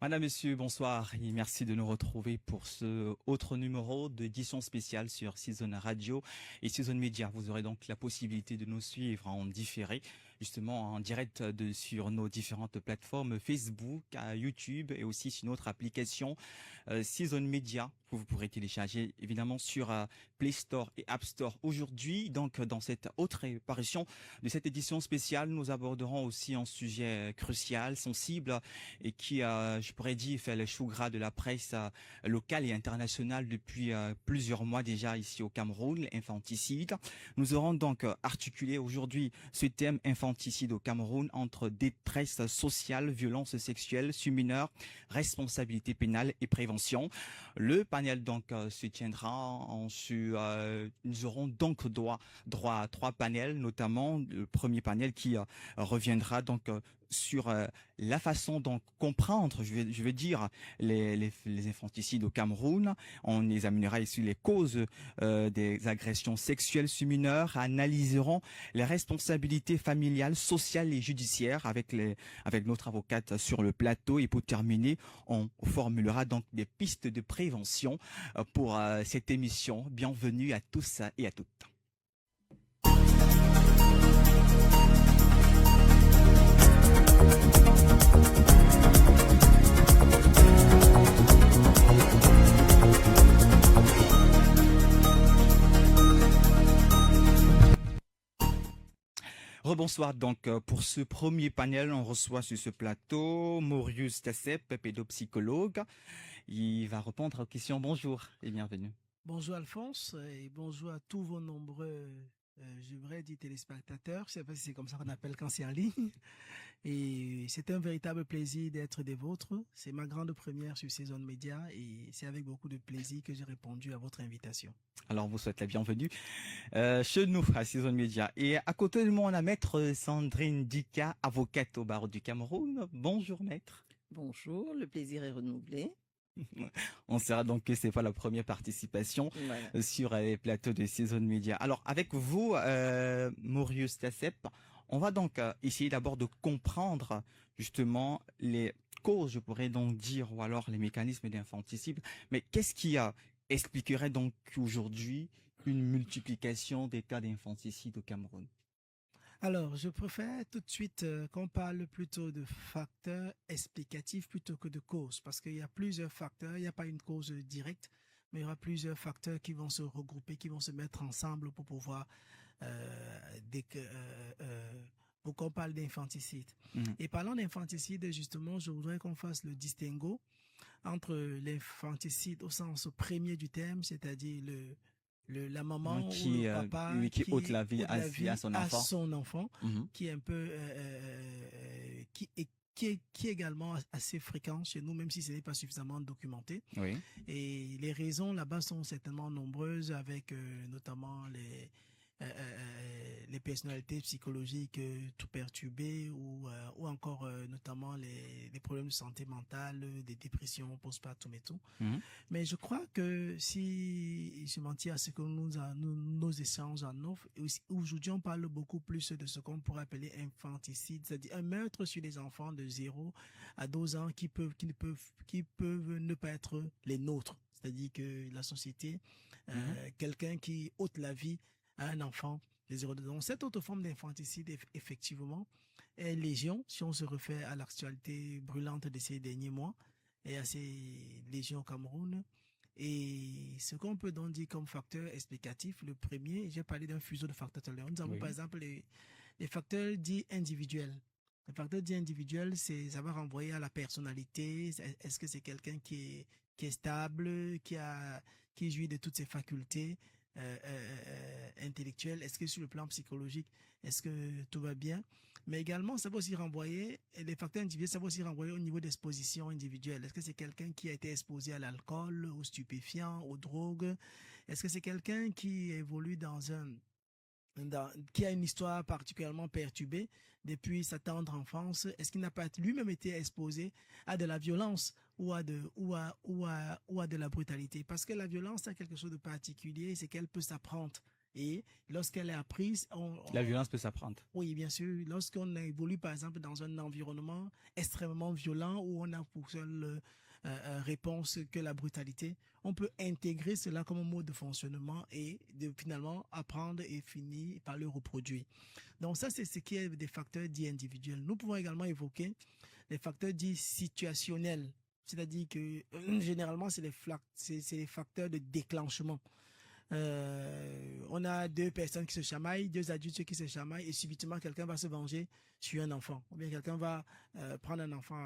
Madame, Monsieur, bonsoir et merci de nous retrouver pour ce autre numéro d'édition spéciale sur Season Radio et Season Media. Vous aurez donc la possibilité de nous suivre en différé, justement en direct sur nos différentes plateformes Facebook, YouTube et aussi sur notre application Season Media que vous pourrez télécharger évidemment sur Play Store et App Store. Aujourd'hui, donc dans cette autre apparition de cette édition spéciale, nous aborderons aussi un sujet crucial, sensible et qui, je pourrais dire, fait le chou gras de la presse locale et internationale depuis plusieurs mois déjà ici au Cameroun, l'infanticide. Nous aurons donc articulé aujourd'hui ce thème infanticide au Cameroun entre détresse sociale, violence sexuelle sur mineurs, responsabilité pénale et prévention. Le panel donc se tiendra nous aurons donc droit à trois panels, notamment le premier panel qui reviendra donc sur la façon dont comprendre, je vais dire, les infanticides au Cameroun. On examinera ici les causes des agressions sexuelles sur mineurs, analyserons les responsabilités familiales, sociales et judiciaires avec notre avocate sur le plateau. Et pour terminer, on formulera donc des pistes de prévention pour cette émission. Bienvenue à tous et à toutes. Rebonsoir donc pour ce premier panel, on reçoit sur ce plateau Maurius Tassep, pédopsychologue. Il va répondre aux questions. Bonjour et bienvenue. Bonjour Alphonse et bonjour à tous vos nombreux, je voudrais dire téléspectateurs, je sais pas si c'est comme ça qu'on appelle quand c'est en ligne. Et c'est un véritable plaisir d'être des vôtres. C'est ma grande première sur Season Media et c'est avec beaucoup de plaisir que j'ai répondu à votre invitation. Alors, on vous souhaite la bienvenue chez nous à Season Media. Et à côté de moi, on a Maître Sandrine Dika, avocate au barreau du Cameroun. Bonjour Maître. Bonjour, le plaisir est renouvelé. On saura donc que c'est pas la première participation Voilà. sur les plateaux de Season Media. Alors, avec vous, Maurius Tassep, on va donc essayer d'abord de comprendre justement les causes, je pourrais donc dire, ou alors les mécanismes d'infanticide. Mais qu'est-ce qui expliquerait donc aujourd'hui une multiplication des cas d'infanticide au Cameroun? Alors, je préfère tout de suite qu'on parle plutôt de facteurs explicatifs plutôt que de causes, parce qu'il y a plusieurs facteurs, il n'y a pas une cause directe, mais il y aura plusieurs facteurs qui vont se regrouper, qui vont se mettre ensemble pour pouvoir, pour qu'on parle d'infanticide. Et parlant d'infanticide, justement, je voudrais qu'on fasse le distinguo entre l'infanticide au sens premier du terme, c'est-à-dire la maman ou le papa qui ôte la vie, ôte la vie à son enfant, qui est un peu qui est également assez fréquent chez nous, même si ce n'est pas suffisamment documenté. Oui. Et les raisons là-bas sont certainement nombreuses, avec notamment les personnalités psychologiques tout perturbées ou encore notamment les problèmes de santé mentale, des dépressions postpartum et tout. Mais je crois que si je m'en tiens à ce que nos échanges en offrent, aujourd'hui on parle beaucoup plus de ce qu'on pourrait appeler infanticide, c'est-à-dire un meurtre sur les enfants de 0 à 12 ans qui peuvent ne pas être les nôtres. C'est-à-dire que la société, quelqu'un qui ôte la vie à un enfant de 0 à 12 ans. Cette autre forme d'infanticide, effectivement, est légion, si on se réfère à l'actualité brûlante de ces derniers mois et à ces légions au Cameroun. Et ce qu'on peut donc dire comme facteur explicatif, le premier, j'ai parlé d'un fuseau de facteurs tout à l'heure. Nous avons par exemple les facteurs dits individuels. Les facteurs dits individuels, ça va renvoyer à la personnalité. Est-ce que c'est quelqu'un qui est stable, qui jouit de toutes ses facultés intellectuelles? Est-ce que sur le plan psychologique, est-ce que tout va bien? Mais également, ça va aussi renvoyer, les facteurs individuels, ça va aussi renvoyer au niveau d'exposition individuelle. Est-ce que c'est quelqu'un qui a été exposé à l'alcool, aux stupéfiants, aux drogues? Est-ce que c'est quelqu'un qui évolue qui a une histoire particulièrement perturbée depuis sa tendre enfance? Est-ce qu'il n'a pas lui-même été exposé à de la violence ou à de la brutalité? Parce que la violence a quelque chose de particulier, c'est qu'elle peut s'apprendre. Et lorsqu'elle est apprise, la violence peut s'apprendre. Oui, bien sûr. Lorsqu'on évolue, par exemple, dans un environnement extrêmement violent où on a pour seule réponse que la brutalité, on peut intégrer cela comme un mode de fonctionnement et finalement apprendre et finir par le reproduire. Donc ça, c'est ce qui est des facteurs dits individuels. Nous pouvons également évoquer les facteurs dits situationnels. C'est-à-dire que généralement, c'est les facteurs de déclenchement. On a deux personnes qui se chamaillent, deux adultes qui se chamaillent et subitement quelqu'un va se venger sur un enfant. Ou bien quelqu'un va prendre un enfant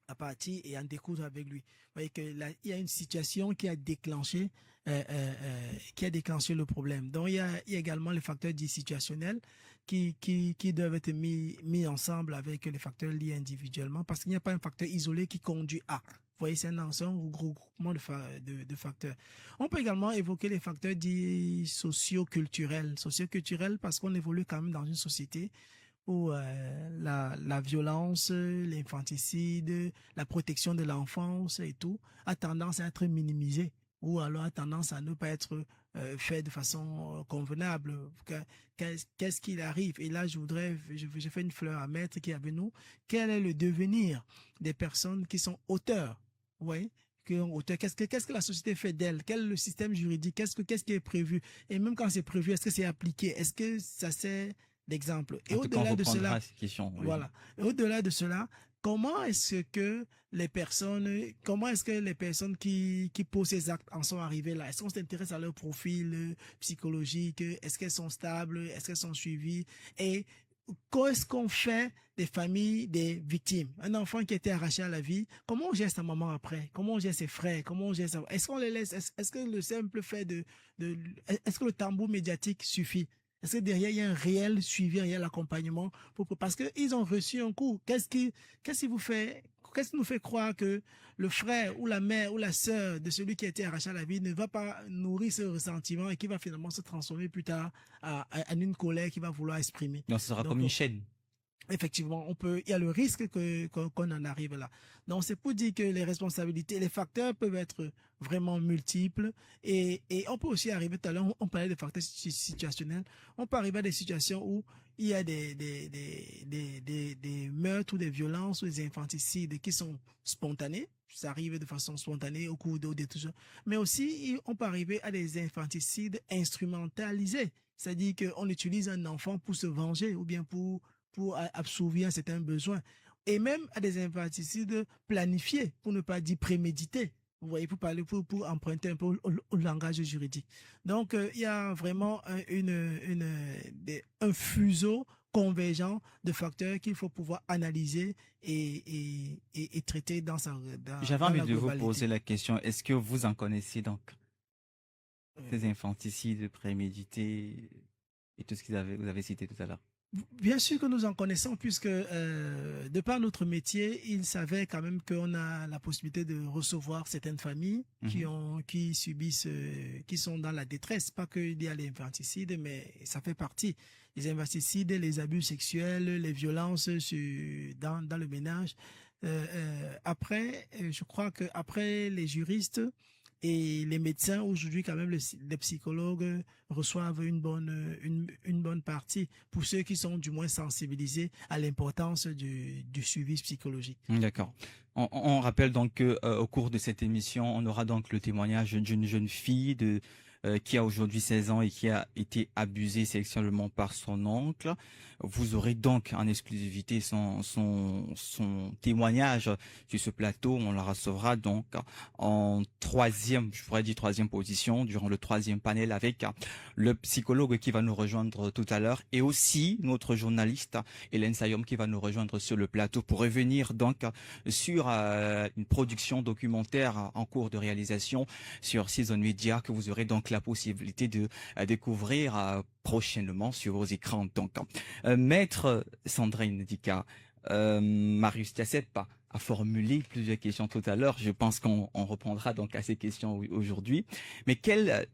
à partir et en découdre avec lui. Vous voyez qu'il y a une situation qui a déclenché le problème. Donc il y a également les facteurs dits situationnels qui doivent être mis ensemble avec les facteurs liés individuellement parce qu'il n'y a pas un facteur isolé qui conduit à. Vous voyez, c'est un regroupement de facteurs. On peut également évoquer les facteurs dits socio-culturels. Socio-culturels parce qu'on évolue quand même dans une société où la violence, l'infanticide, la protection de l'enfance et tout a tendance à être minimisée ou alors a tendance à ne pas être fait de façon convenable. Qu'est-ce qu'il arrive? Et là, je fais une fleur à mettre qui est avec nous. Quel est le devenir des personnes qui sont auteurs? Oui. Qu'est-ce que la société fait d'elle? Quel est le système juridique? Qu'est-ce qui est prévu? Et même quand c'est prévu, est-ce que c'est appliqué? Est-ce que ça sert d'exemple? Et au-delà de cela, voilà. Et au-delà de cela, comment est-ce que les personnes qui posent ces actes en sont arrivées là? Est-ce qu'on s'intéresse à leur profil psychologique? Est-ce qu'elles sont stables? Est-ce qu'elles sont suivies? Et qu'est-ce qu'on fait des familles des victimes? Un enfant qui a été arraché à la vie, comment on gère sa maman après? Comment on gère ses frères? Comment on gère ça? Est-ce qu'on les laisse? Est-ce que le simple fait est-ce que le tambour médiatique suffit? Est-ce que derrière, il y a un réel suivi, un réel accompagnement parce qu'ils ont reçu un coup? Qu'est-ce qui nous fait croire que le frère ou la mère ou la sœur de celui qui a été arraché à la vie ne va pas nourrir ce ressentiment et qui va finalement se transformer plus tard en une colère qu'il va vouloir exprimer? Donc, ce sera comme une chaîne. Effectivement, il y a le risque qu'on en arrive là. Donc, c'est pour dire que les responsabilités, les facteurs peuvent être vraiment multiples et on peut aussi arriver, tout à l'heure, on parlait de facteurs situationnels, on peut arriver à des situations où il y a des meurtres ou des violences ou des infanticides qui sont spontanés. Ça arrive de façon spontanée au cours d'eau, mais aussi on peut arriver à des infanticides instrumentalisés. C'est-à-dire qu'on utilise un enfant pour se venger ou bien pour absouvir certains besoins. Et même à des infanticides planifiés, pour ne pas dire prémédités. Vous voyez, pour emprunter un peu au langage juridique. Donc, il y a vraiment un fuseau convergent de facteurs qu'il faut pouvoir analyser et traiter dans J'avais envie de vous poser la question, est-ce que vous en connaissez donc ces infanticides prémédités et tout ce que vous avez cité tout à l'heure? Bien sûr que nous en connaissons puisque de par notre métier, il s'avère quand même qu'on a la possibilité de recevoir certaines familles qui subissent, qui sont dans la détresse. Pas qu'il y a l'infanticide, mais ça fait partie. Les infanticides, les abus sexuels, les violences dans le ménage. Après, je crois que après les juristes et les médecins, aujourd'hui quand même les psychologues reçoivent une bonne partie pour ceux qui sont du moins sensibilisés à l'importance du suivi psychologique. D'accord. On rappelle donc qu'au cours de cette émission, on aura donc le témoignage d'une jeune fille qui a aujourd'hui 16 ans et qui a été abusée sexuellement par son oncle. Vous aurez donc en exclusivité son témoignage sur ce plateau. On la recevra donc en troisième position durant le troisième panel avec le psychologue qui va nous rejoindre tout à l'heure et aussi notre journaliste Hélène Sayom qui va nous rejoindre sur le plateau pour revenir donc sur une production documentaire en cours de réalisation sur Season Media que vous aurez donc la possibilité de découvrir prochainement sur vos écrans. Donc, Maître Sandrine Dika, Marius Tiassep a formulé plusieurs questions tout à l'heure. Je pense qu'on reprendra donc à ces questions aujourd'hui. Mais quelles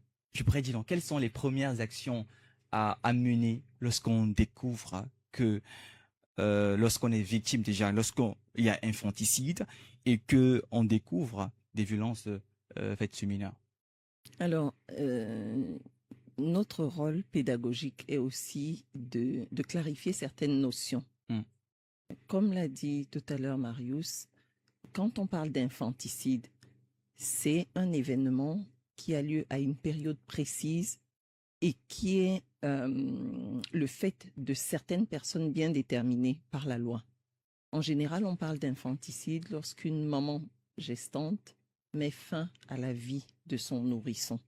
sont les premières actions à mener lorsqu'on découvre que lorsqu'on est victime déjà, lorsqu'il y a infanticide et que on découvre des violences faites sur mineurs? Alors, Notre rôle pédagogique est aussi de clarifier certaines notions. Comme l'a dit tout à l'heure Marius, quand on parle d'infanticide, c'est un événement qui a lieu à une période précise et qui est le fait de certaines personnes bien déterminées par la loi. En général, on parle d'infanticide lorsqu'une maman gestante met fin à la vie de son nourrisson.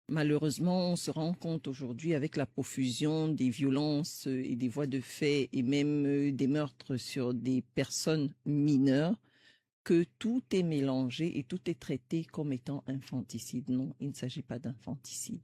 Malheureusement, on se rend compte aujourd'hui avec la profusion des violences et des voies de fait et même des meurtres sur des personnes mineures que tout est mélangé et tout est traité comme étant infanticide. Non, il ne s'agit pas d'infanticide.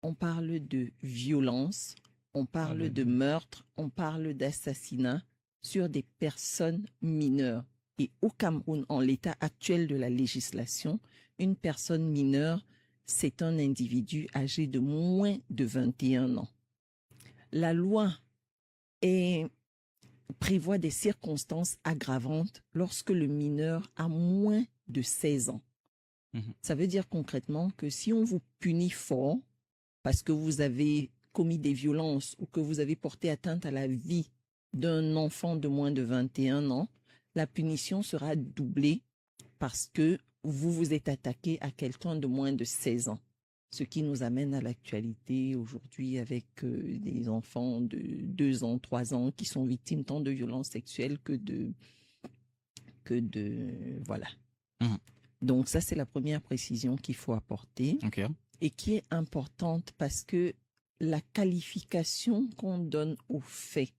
On parle de violence, on parle de meurtre, on parle d'assassinat sur des personnes mineures. Et au Cameroun, en l'état actuel de la législation, une personne mineure, c'est un individu âgé de moins de 21 ans. La loi prévoit des circonstances aggravantes lorsque le mineur a moins de 16 ans. Ça veut dire concrètement que si on vous punit fort parce que vous avez commis des violences ou que vous avez porté atteinte à la vie d'un enfant de moins de 21 ans, la punition sera doublée parce que vous vous êtes attaqué à quelqu'un de moins de 16 ans. Ce qui nous amène à l'actualité aujourd'hui avec des enfants de 2 ans, 3 ans qui sont victimes tant de violences sexuelles que de voilà. Donc ça, c'est la première précision qu'il faut apporter et qui est importante parce que la qualification qu'on donne aux faits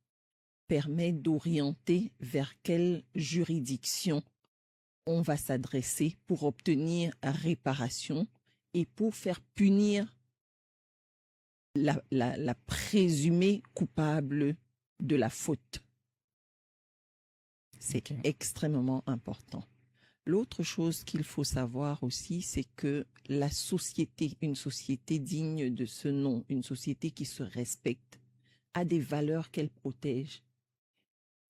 permet d'orienter vers quelle juridiction on va s'adresser pour obtenir réparation et pour faire punir la présumée coupable de la faute. C'est extrêmement important. L'autre chose qu'il faut savoir aussi, c'est que la société, une société digne de ce nom, une société qui se respecte, a des valeurs qu'elle protège.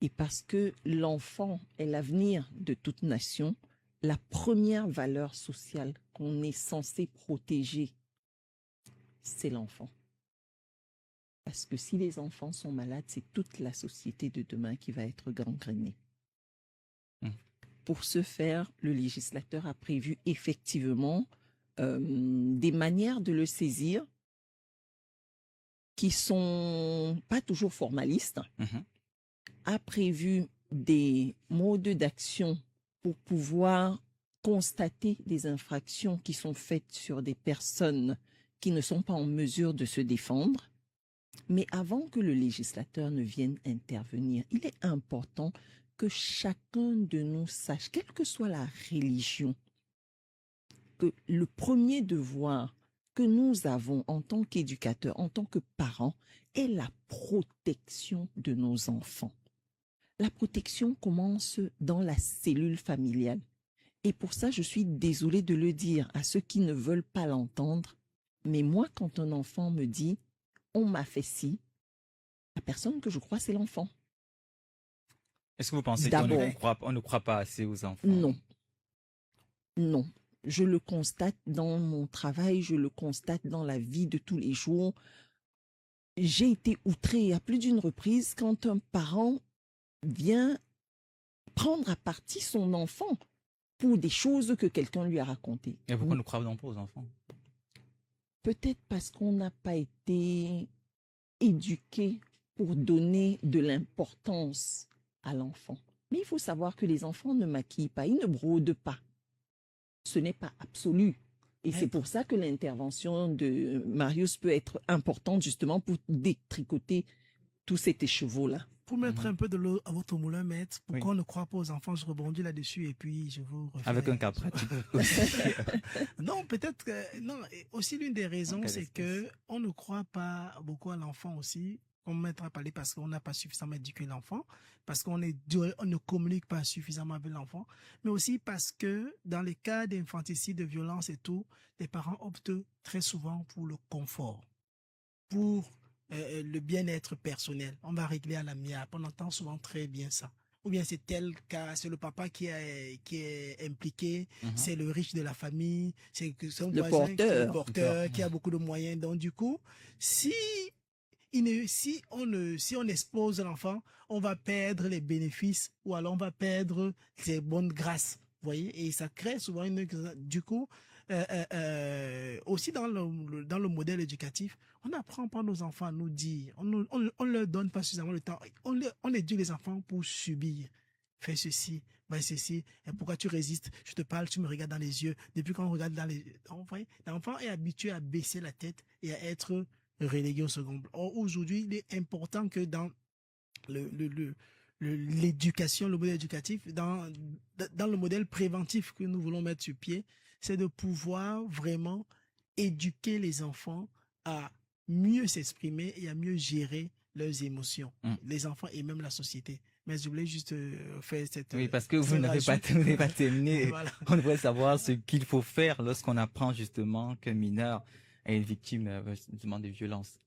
Et parce que l'enfant est l'avenir de toute nation, la première valeur sociale qu'on est censé protéger, c'est l'enfant. Parce que si les enfants sont malades, c'est toute la société de demain qui va être gangrénée. Pour ce faire, le législateur a prévu effectivement des manières de le saisir qui sont pas toujours formalistes, a prévu des modes d'action pour pouvoir constater des infractions qui sont faites sur des personnes qui ne sont pas en mesure de se défendre. Mais avant que le législateur ne vienne intervenir, il est important que chacun de nous sache, quelle que soit la religion, que le premier devoir que nous avons en tant qu'éducateurs, en tant que parents, est la protection de nos enfants. La protection commence dans la cellule familiale. Et pour ça, je suis désolée de le dire à ceux qui ne veulent pas l'entendre. Mais moi, quand un enfant me dit « on m'a fait ci », la personne que je crois, c'est l'enfant. Est-ce que vous pensez qu'on ne croit pas assez aux enfants? Non. Non. Je le constate dans mon travail, je le constate dans la vie de tous les jours. J'ai été outrée à plus d'une reprise quand un parent vient prendre à partie son enfant pour des choses que quelqu'un lui a racontées. Et pourquoi ne croyons pas aux enfants? Peut-être parce qu'on n'a pas été éduqué pour donner de l'importance à l'enfant. Mais il faut savoir que les enfants ne maquillent pas, ils ne brodent pas. Ce n'est pas absolu. Et c'est pour ça que l'intervention de Marius peut être importante justement pour détricoter tous ces écheveaux-là. Pour mettre un peu de l'eau à votre moulin, maître, pourquoi on ne croit pas aux enfants? Je rebondis là-dessus et puis je vous refais... Avec un cas pratique. Non, peut-être que... Non, aussi l'une des raisons, c'est que on ne croit pas beaucoup à l'enfant aussi, comme maître a parlé, parce qu'on n'a pas suffisamment éduqué l'enfant, parce qu'on ne communique pas suffisamment avec l'enfant, mais aussi parce que dans les cas d'infanticide, de violence et tout, les parents optent très souvent pour le confort, pour le bien-être personnel. On va régler à l'amiable. On entend souvent très bien ça. ou bien c'est tel cas, c'est le papa qui est impliqué, c'est le riche de la famille, c'est son le voisin qui est le porteur. porteur, qui a beaucoup de moyens. Donc du coup, si on expose l'enfant, on va perdre les bénéfices ou alors on va perdre ses bonnes grâces. Vous voyez, et ça crée souvent du coup, aussi dans le modèle éducatif, on n'apprend pas nos enfants à nous dire, on leur donne pas suffisamment de temps, on éduque les enfants pour subir. Fais ceci, fais ceci, et pourquoi tu résistes? Je te parle, tu me regardes dans les yeux. Depuis qu'on regarde dans les yeux, l'enfant est habitué à baisser la tête et à être relégué au second plan. Or, aujourd'hui, il est important que dans l'éducation, le modèle éducatif, dans le modèle préventif que nous voulons mettre sur pied, c'est de pouvoir vraiment éduquer les enfants à mieux s'exprimer et à mieux gérer leurs émotions, les enfants et même la société. Mais je voulais juste faire cette... Oui, parce que vous n'avez pas terminé. Voilà. On devrait savoir ce qu'il faut faire lorsqu'on apprend justement qu'un mineur est victime justement de violences.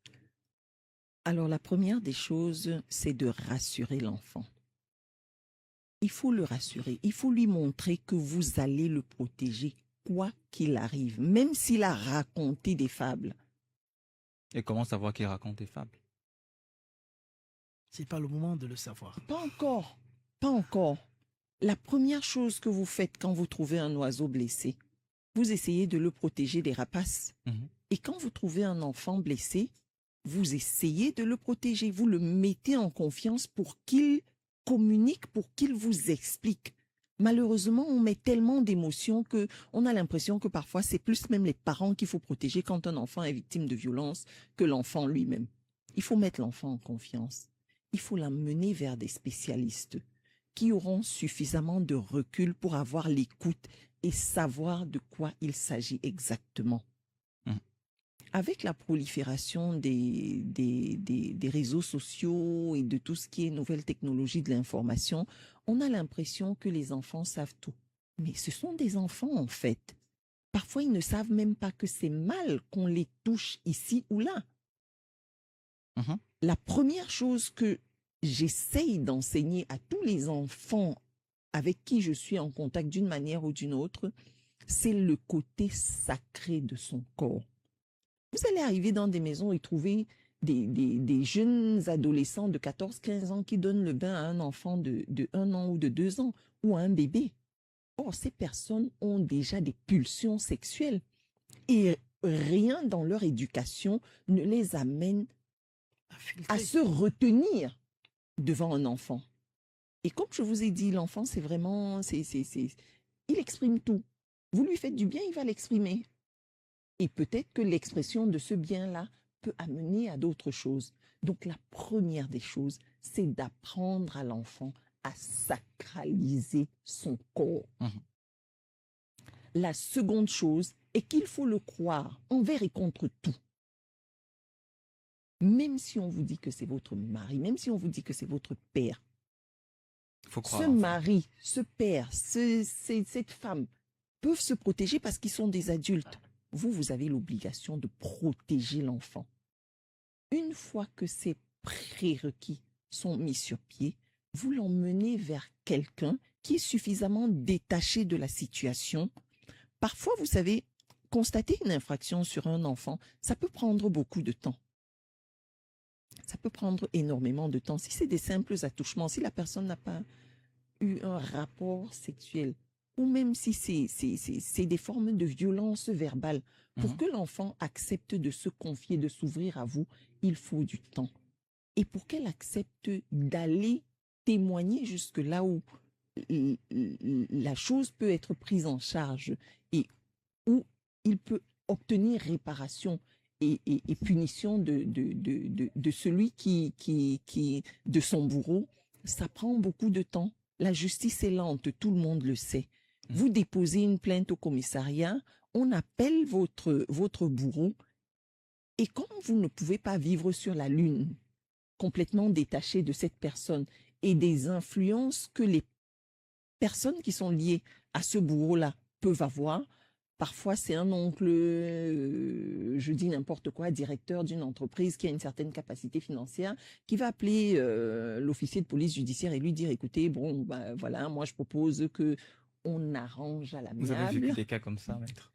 Alors, la première des choses, c'est de rassurer l'enfant. Il faut le rassurer. Il faut lui montrer que vous allez le protéger, quoi qu'il arrive, même s'il a raconté des fables. Et comment savoir qu'il raconte des fables? C'est pas le moment de le savoir. Pas encore. Pas encore. La première chose que vous faites quand vous trouvez un oiseau blessé, vous essayez de le protéger des rapaces. Et quand vous trouvez un enfant blessé, vous essayez de le protéger. Vous le mettez en confiance pour qu'il communique, pour qu'il vous explique. Malheureusement, on met tellement d'émotions qu'on a l'impression que parfois, c'est plus même les parents qu'il faut protéger quand un enfant est victime de violence que l'enfant lui-même. Il faut mettre l'enfant en confiance. Il faut l'amener vers des spécialistes qui auront suffisamment de recul pour avoir l'écoute et savoir de quoi il s'agit exactement. Avec la prolifération des réseaux sociaux et de tout ce qui est nouvelles technologies de l'information, on a l'impression que les enfants savent tout. Mais ce sont des enfants en fait. Parfois, ils ne savent même pas que c'est mal qu'on les touche ici ou là. La première chose que j'essaye d'enseigner à tous les enfants avec qui je suis en contact d'une manière ou d'une autre, c'est le côté sacré de son corps. Vous allez arriver dans des maisons et trouver des jeunes adolescents de 14-15 ans qui donnent le bain à un enfant de 1 an ou de 2 ans ou à un bébé. Or, ces personnes ont déjà des pulsions sexuelles et rien dans leur éducation ne les amène à se retenir devant un enfant. Et comme je vous ai dit, l'enfant, c'est vraiment... il exprime tout. Vous lui faites du bien, il va l'exprimer. Et peut-être que l'expression de ce bien-là peut amener à d'autres choses. Donc, la première des choses, c'est d'apprendre à l'enfant à sacraliser son corps. La seconde chose est qu'il faut le croire envers et contre tout. Même si on vous dit que c'est votre mari, même si on vous dit que c'est votre père, faut croire, ce mari, ce père, cette femme peuvent se protéger parce qu'ils sont des adultes. Vous avez l'obligation de protéger l'enfant. Une fois que ces prérequis sont mis sur pied, vous l'emmenez vers quelqu'un qui est suffisamment détaché de la situation. Parfois, vous savez, constater une infraction sur un enfant, ça peut prendre beaucoup de temps. Ça peut prendre énormément de temps. Si c'est des simples attouchements, si la personne n'a pas eu un rapport sexuel, ou même si c'est des formes de violence verbale, pour que l'enfant accepte de se confier, de s'ouvrir à vous, il faut du temps. Et pour qu'elle accepte d'aller témoigner jusque là où la chose peut être prise en charge et où il peut obtenir réparation et punition de celui de son bourreau, ça prend beaucoup de temps. La justice est lente, tout le monde le sait. Vous déposez une plainte au commissariat, on appelle votre bourreau, et comme vous ne pouvez pas vivre sur la lune, complètement détaché de cette personne et des influences que les personnes qui sont liées à ce bourreau-là peuvent avoir, Parfois, c'est un oncle, je dis n'importe quoi, directeur d'une entreprise qui a une certaine capacité financière, qui va appeler l'officier de police judiciaire et lui dire, écoutez, bon, ben, voilà, moi je propose que on arrange à l'amiable. Vous avez vécu des cas comme ça, maître?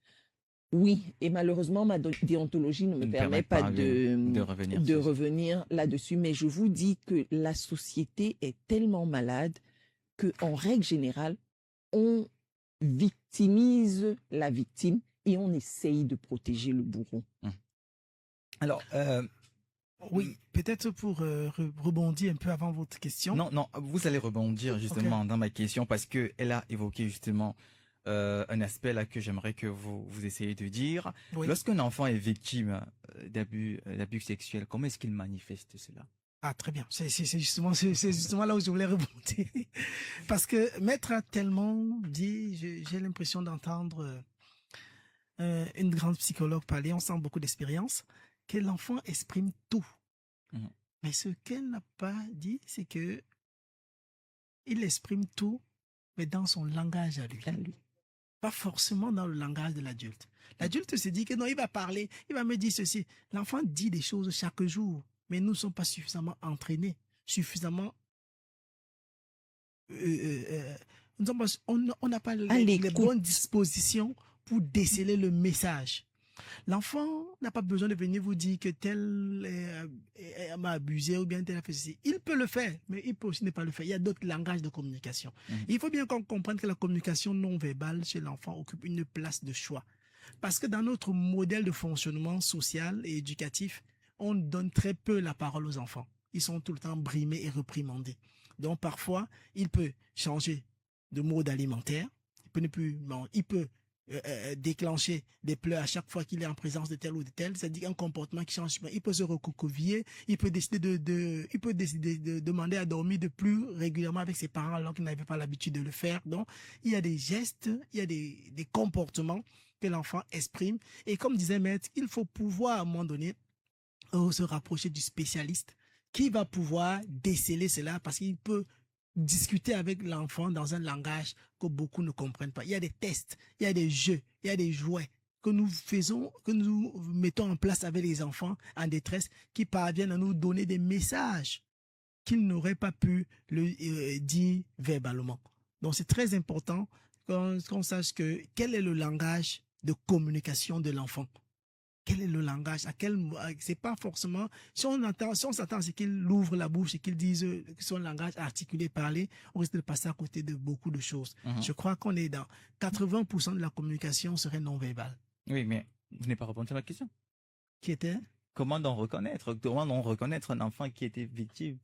Oui, et malheureusement, ma déontologie ne me permet pas de revenir là-dessus, mais je vous dis que la société est tellement malade qu'en règle générale, on victimise la victime et on essaye de protéger le bourreau. Alors, oui, peut-être pour rebondir un peu avant votre question. Non, vous allez rebondir justement dans ma question parce qu'elle a évoqué justement un aspect là que j'aimerais que vous essayez de dire. Oui. Lorsqu'un enfant est victime d'abus sexuels, comment est-ce qu'il manifeste cela? Ah, très bien. C'est justement là où je voulais rebondir. Parce que Maître a tellement dit, j'ai l'impression d'entendre une grande psychologue parler, on sent beaucoup d'expérience, que l'enfant exprime tout. Mais ce qu'elle n'a pas dit, c'est que il exprime tout, mais dans son langage à lui. Pas forcément dans le langage de l'adulte. L'adulte se dit que non, il va parler, il va me dire ceci. L'enfant dit des choses chaque jour, mais nous ne sommes pas suffisamment entraînés, suffisamment... on n'a pas les bonnes dispositions pour déceler le message. L'enfant n'a pas besoin de venir vous dire que tel m'a abusé ou bien tel a fait ceci. Il peut le faire, mais il peut aussi ne pas le faire. Il y a d'autres langages de communication. Il faut bien qu'on comprenne que la communication non verbale chez l'enfant occupe une place de choix. Parce que dans notre modèle de fonctionnement social et éducatif, on donne très peu la parole aux enfants. Ils sont tout le temps brimés et reprimandés. Donc parfois, il peut changer de mode alimentaire. Il peut déclencher des pleurs à chaque fois qu'il est en présence de tel ou de tel, c'est-à-dire un comportement qui change. Il peut se recroqueviller, il peut décider de demander à dormir de plus régulièrement avec ses parents alors qu'il n'avait pas l'habitude de le faire. Donc, il y a des gestes, il y a des comportements que l'enfant exprime. Et comme disait Maître, il faut pouvoir à un moment donné se rapprocher du spécialiste qui va pouvoir déceler cela parce qu'il peut discuter avec l'enfant dans un langage que beaucoup ne comprennent pas. Il y a des tests, il y a des jeux, il y a des jouets que nous faisons, que nous mettons en place avec les enfants en détresse qui parviennent à nous donner des messages qu'ils n'auraient pas pu le dire verbalement. Donc c'est très important qu'on sache quel est le langage de communication de l'enfant. Quel est le langage? C'est pas forcément, si on s'attend à ce qu'il ouvre la bouche et qu'il dise son langage articulé, parlé, on risque de passer à côté de beaucoup de choses. Je crois qu'on est dans 80% de la communication serait non verbale. Oui, mais vous n'avez pas répondu à ma question. Qui était? Comment on reconnaître un enfant qui était victime?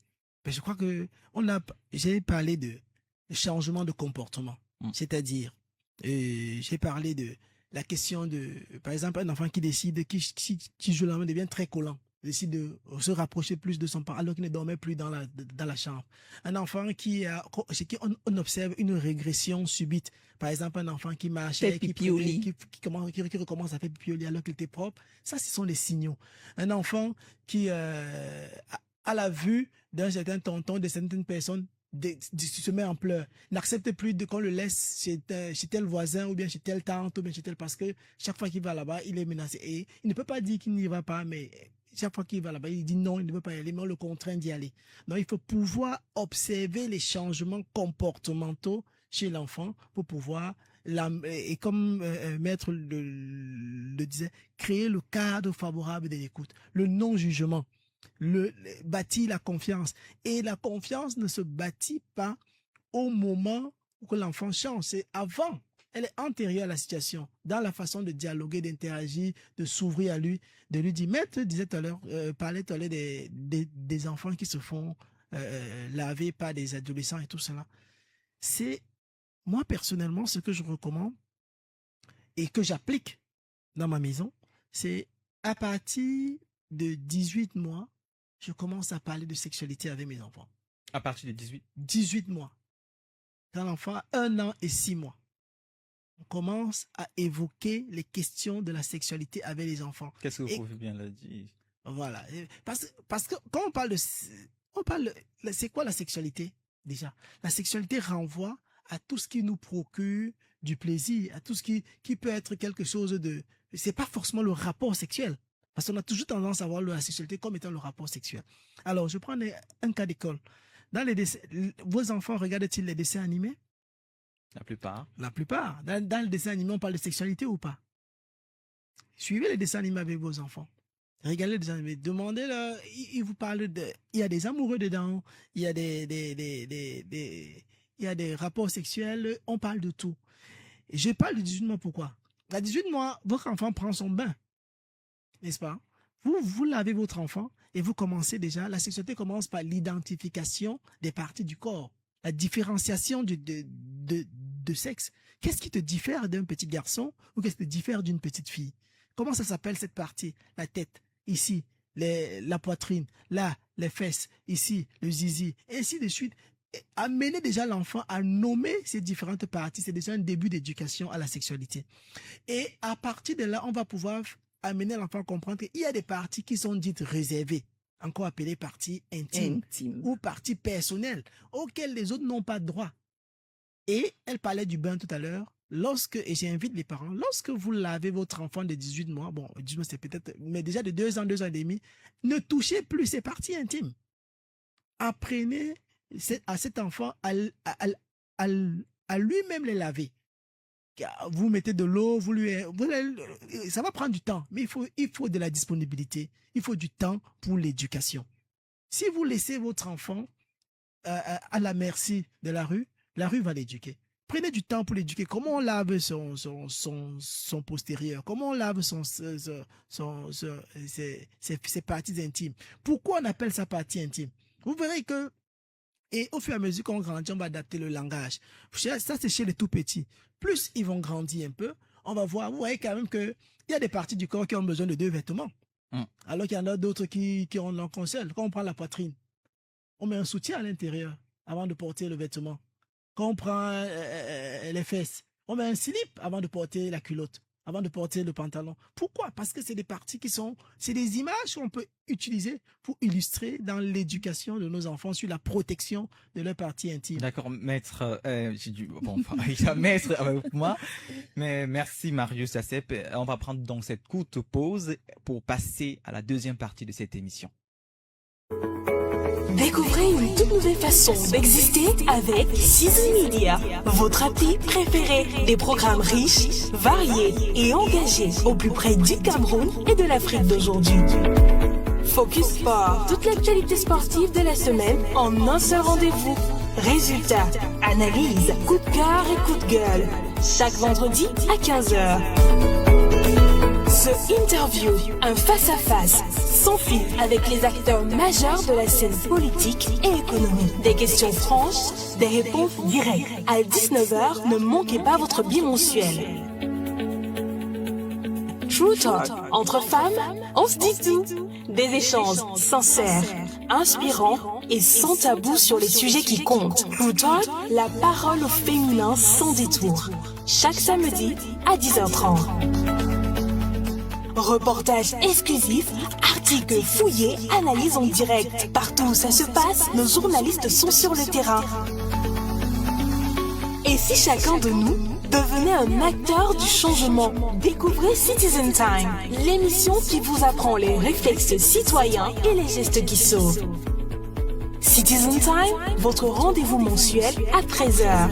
Ben, je crois que j'ai parlé de changement de comportement. C'est-à-dire, j'ai parlé de la question de, par exemple, un enfant qui décide, qui joue la main devient très collant, décide de se rapprocher plus de son parent alors qu'il ne dormait plus dans la chambre. Un enfant chez qui on observe une régression subite. Par exemple, un enfant qui marchait, qui recommence à faire pipi au lit alors qu'il était propre. Ça, ce sont les signaux. Un enfant qui, à la vue d'un certain tonton, de certaines personnes, se met en pleurs, n'accepte plus qu'on le laisse chez tel voisin ou bien chez telle tante ou bien chez tel, parce que chaque fois qu'il va là-bas, il est menacé et il ne peut pas dire qu'il n'y va pas, mais chaque fois qu'il va là-bas, il dit non, il ne veut pas y aller, mais on le contraint d'y aller. Donc il faut pouvoir observer les changements comportementaux chez l'enfant pour pouvoir, et comme Maître le disait, créer le cadre favorable de l'écoute, le non-jugement. Bâtir la confiance. Et la confiance ne se bâtit pas au moment où l'enfant change. C'est avant. Elle est antérieure à la situation, dans la façon de dialoguer, d'interagir, de s'ouvrir à lui, de lui dire. Maître disait tout à l'heure, parlait tout à l'heure des enfants qui se font laver par des adolescents et tout cela. C'est, moi personnellement, ce que je recommande et que j'applique dans ma maison, c'est à partir de 18 mois, je commence à parler de sexualité avec mes enfants. À partir de 18 mois. Quand l'enfant a 1 an et 6 mois, on commence à évoquer les questions de la sexualité avec les enfants. Qu'est-ce que vous pouvez bien le dire? Voilà. Parce que quand on parle c'est quoi la sexualité déjà? La sexualité renvoie à tout ce qui nous procure du plaisir, à tout ce qui peut être quelque chose de... C'est pas forcément le rapport sexuel. Parce qu'on a toujours tendance à voir la sexualité comme étant le rapport sexuel. Alors, je prends un cas d'école. Vos enfants regardent-ils les dessins animés? La plupart. La plupart. Dans le dessin animé, on parle de sexualité ou pas? Suivez les dessins animés avec vos enfants. Regardez les dessins animés. Demandez-leur. Ils vous parlent de... Il y a des amoureux dedans. Il y a il y a des rapports sexuels. On parle de tout. Et je parle de 18 mois. Pourquoi? À 18 mois, votre enfant prend son bain. N'est-ce pas? Vous lavez votre enfant et vous commencez déjà. La sexualité commence par l'identification des parties du corps. La différenciation de sexe. Qu'est-ce qui te diffère d'un petit garçon ou qu'est-ce qui te diffère d'une petite fille? Comment ça s'appelle cette partie? La tête, ici, la poitrine, là, les fesses, ici, le zizi, et ainsi de suite. Amener déjà l'enfant à nommer ces différentes parties, c'est déjà un début d'éducation à la sexualité. Et à partir de là, on va pouvoir amener l'enfant à comprendre qu'il y a des parties qui sont dites réservées, encore appelées parties intimes. Ou parties personnelles, auxquelles les autres n'ont pas de droit. Et elle parlait du bain tout à l'heure. Et j'invite les parents, lorsque vous lavez votre enfant de 18 mois, bon, 18 mois c'est peut-être, mais déjà de 2 ans, 2 ans et demi, ne touchez plus ces parties intimes. Apprenez à cet enfant à lui-même les laver. Vous mettez de l'eau, ça va prendre du temps, mais il faut de la disponibilité, il faut du temps pour l'éducation. Si vous laissez votre enfant à la merci de la rue va l'éduquer. Prenez du temps pour l'éduquer. Comment on lave son postérieur? Comment on lave ses parties intimes? Pourquoi on appelle ça partie intime? Vous verrez que, et au fur et à mesure qu'on grandit, on va adapter le langage. Ça, c'est chez les tout petits. Plus ils vont grandir un peu, on va voir, vous voyez quand même qu'il y a des parties du corps qui ont besoin de 2 vêtements. Alors qu'il y en a d'autres qui ont un seul. Quand on prend la poitrine, on met un soutien à l'intérieur avant de porter le vêtement. Quand on prend les fesses, on met un slip avant de porter la culotte, avant de porter le pantalon. Pourquoi? Parce que c'est des parties c'est des images qu'on peut utiliser pour illustrer dans l'éducation de nos enfants sur la protection de leurs parties intimes. D'accord, maître, il y a maître avec moi, mais merci Marius Assep. On va prendre donc cette courte pause pour passer à la deuxième partie de cette émission. Découvrez une toute nouvelle façon d'exister avec Season Media, votre appli préférée. Des programmes riches, variés et engagés au plus près du Cameroun et de l'Afrique d'aujourd'hui. Focus Sport, toute l'actualité sportive de la semaine en un seul rendez-vous. Résultats, analyse, coup de cœur et coup de gueule. Chaque vendredi à 15h. The Interview, un face-à-face, sans fil avec les acteurs majeurs de la scène politique et économique. Des questions franches, des réponses directes. À 19h, ne manquez pas votre bimensuel. True Talk, entre femmes, on se dit tout. Des échanges sincères, inspirants et sans tabou sur les sujets qui comptent. True Talk, la parole au féminin sans détour. Chaque samedi à 10h30. Reportages exclusifs, articles fouillés, analyses en direct. Partout où ça se passe, nos journalistes sont sur le terrain. Et si chacun de nous devenait un acteur du changement? Découvrez Citizen Time, l'émission qui vous apprend les réflexes citoyens et les gestes qui sauvent. Citizen Time, votre rendez-vous mensuel à 13h.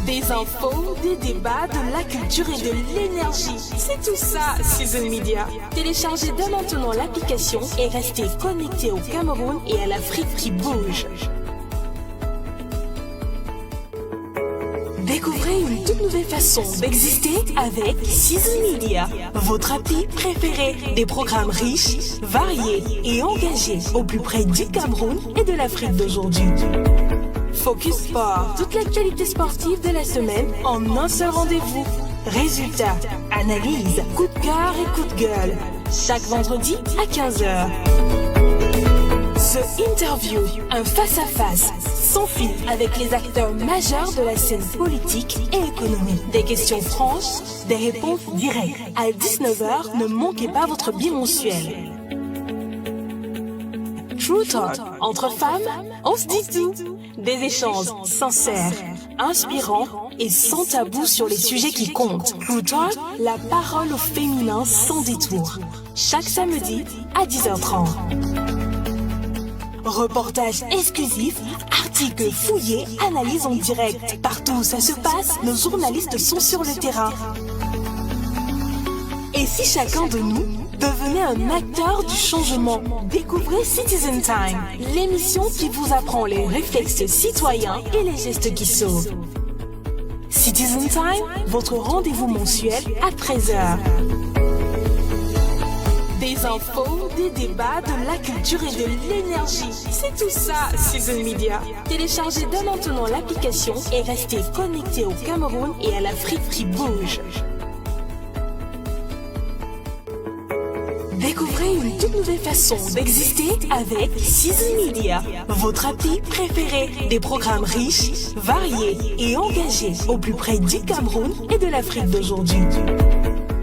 Des infos, des débats, de la culture et de l'énergie. C'est tout ça, Season Media. Téléchargez dès maintenant l'application et restez connectés au Cameroun et à l'Afrique qui bouge. Découvrez une toute nouvelle façon d'exister avec Season Media, votre appli préférée. Des programmes riches, variés et engagés au plus près du Cameroun et de l'Afrique d'aujourd'hui. Focus Sport, toute l'actualité sportive de la semaine en un seul rendez-vous. Résultats, analyse, coup de cœur et coup de gueule. Chaque vendredi à 15h. The Interview, un face-à-face, sans fil avec les acteurs majeurs de la scène politique et économique. Des questions franches, des réponses directes. À 19h, ne manquez pas votre bimensuel. True Talk, entre femmes, on se dit tout. Des échanges sincères, inspirants et sans tabou sur les sujets qui comptent. True Talk, la parole au féminin sans détour. Chaque samedi à 10h30. Reportages exclusifs, articles fouillés, analyses en direct. Partout où ça se passe, nos journalistes sont sur le terrain. Et si chacun de nous devenait un acteur du changement? Découvrez Citizen Time, l'émission qui vous apprend les réflexes citoyens et les gestes qui sauvent. Citizen Time, votre rendez-vous mensuel à 13h. Des infos, des débats, de la culture et de l'énergie. C'est tout ça, Season Media. Téléchargez dès maintenant l'application et restez connectés au Cameroun et à l'Afrique qui bouge. Découvrez une toute nouvelle façon d'exister avec Season Media, votre appli préférée. Des programmes riches, variés et engagés au plus près du Cameroun et de l'Afrique d'aujourd'hui.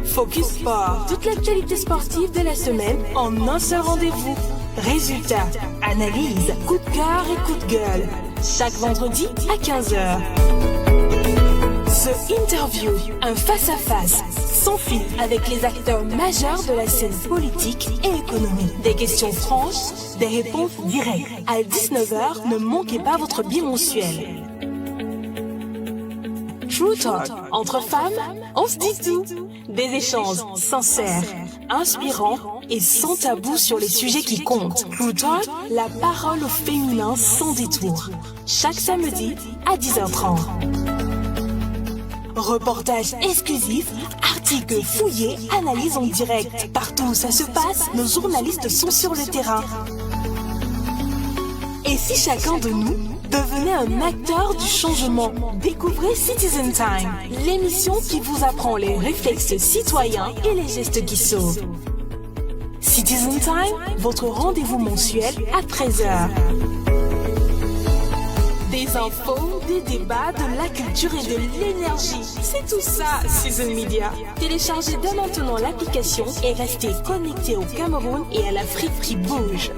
Focus Sport, toute l'actualité sportive de la semaine en un seul rendez-vous. Résultats, analyse, coup de cœur et coup de gueule. Chaque vendredi à 15h. The Interview, un face-à-face, sans fil avec les acteurs majeurs de la scène politique et économique. Des questions franches, des réponses directes. À 19h, ne manquez pas votre bimensuel. True Talk, entre femmes, on se dit tout. Des échanges sincères, inspirants et sans tabou sur les sujets qui comptent. True Talk, la parole au féminin sans détour. Chaque samedi à 10h30. Reportages exclusifs, articles fouillés, analyses en direct. Partout où ça se passe, nos journalistes sont sur le terrain. Et si chacun de nous devenait un acteur du changement? Découvrez Citizen Time, l'émission qui vous apprend les réflexes citoyens et les gestes qui sauvent. Citizen Time, votre rendez-vous mensuel à 13h. Des infos, des débats, de la culture et de l'énergie. C'est tout ça, Season Media. Téléchargez dès maintenant l'application et restez connectés au Cameroun et à l'Afrique qui bouge.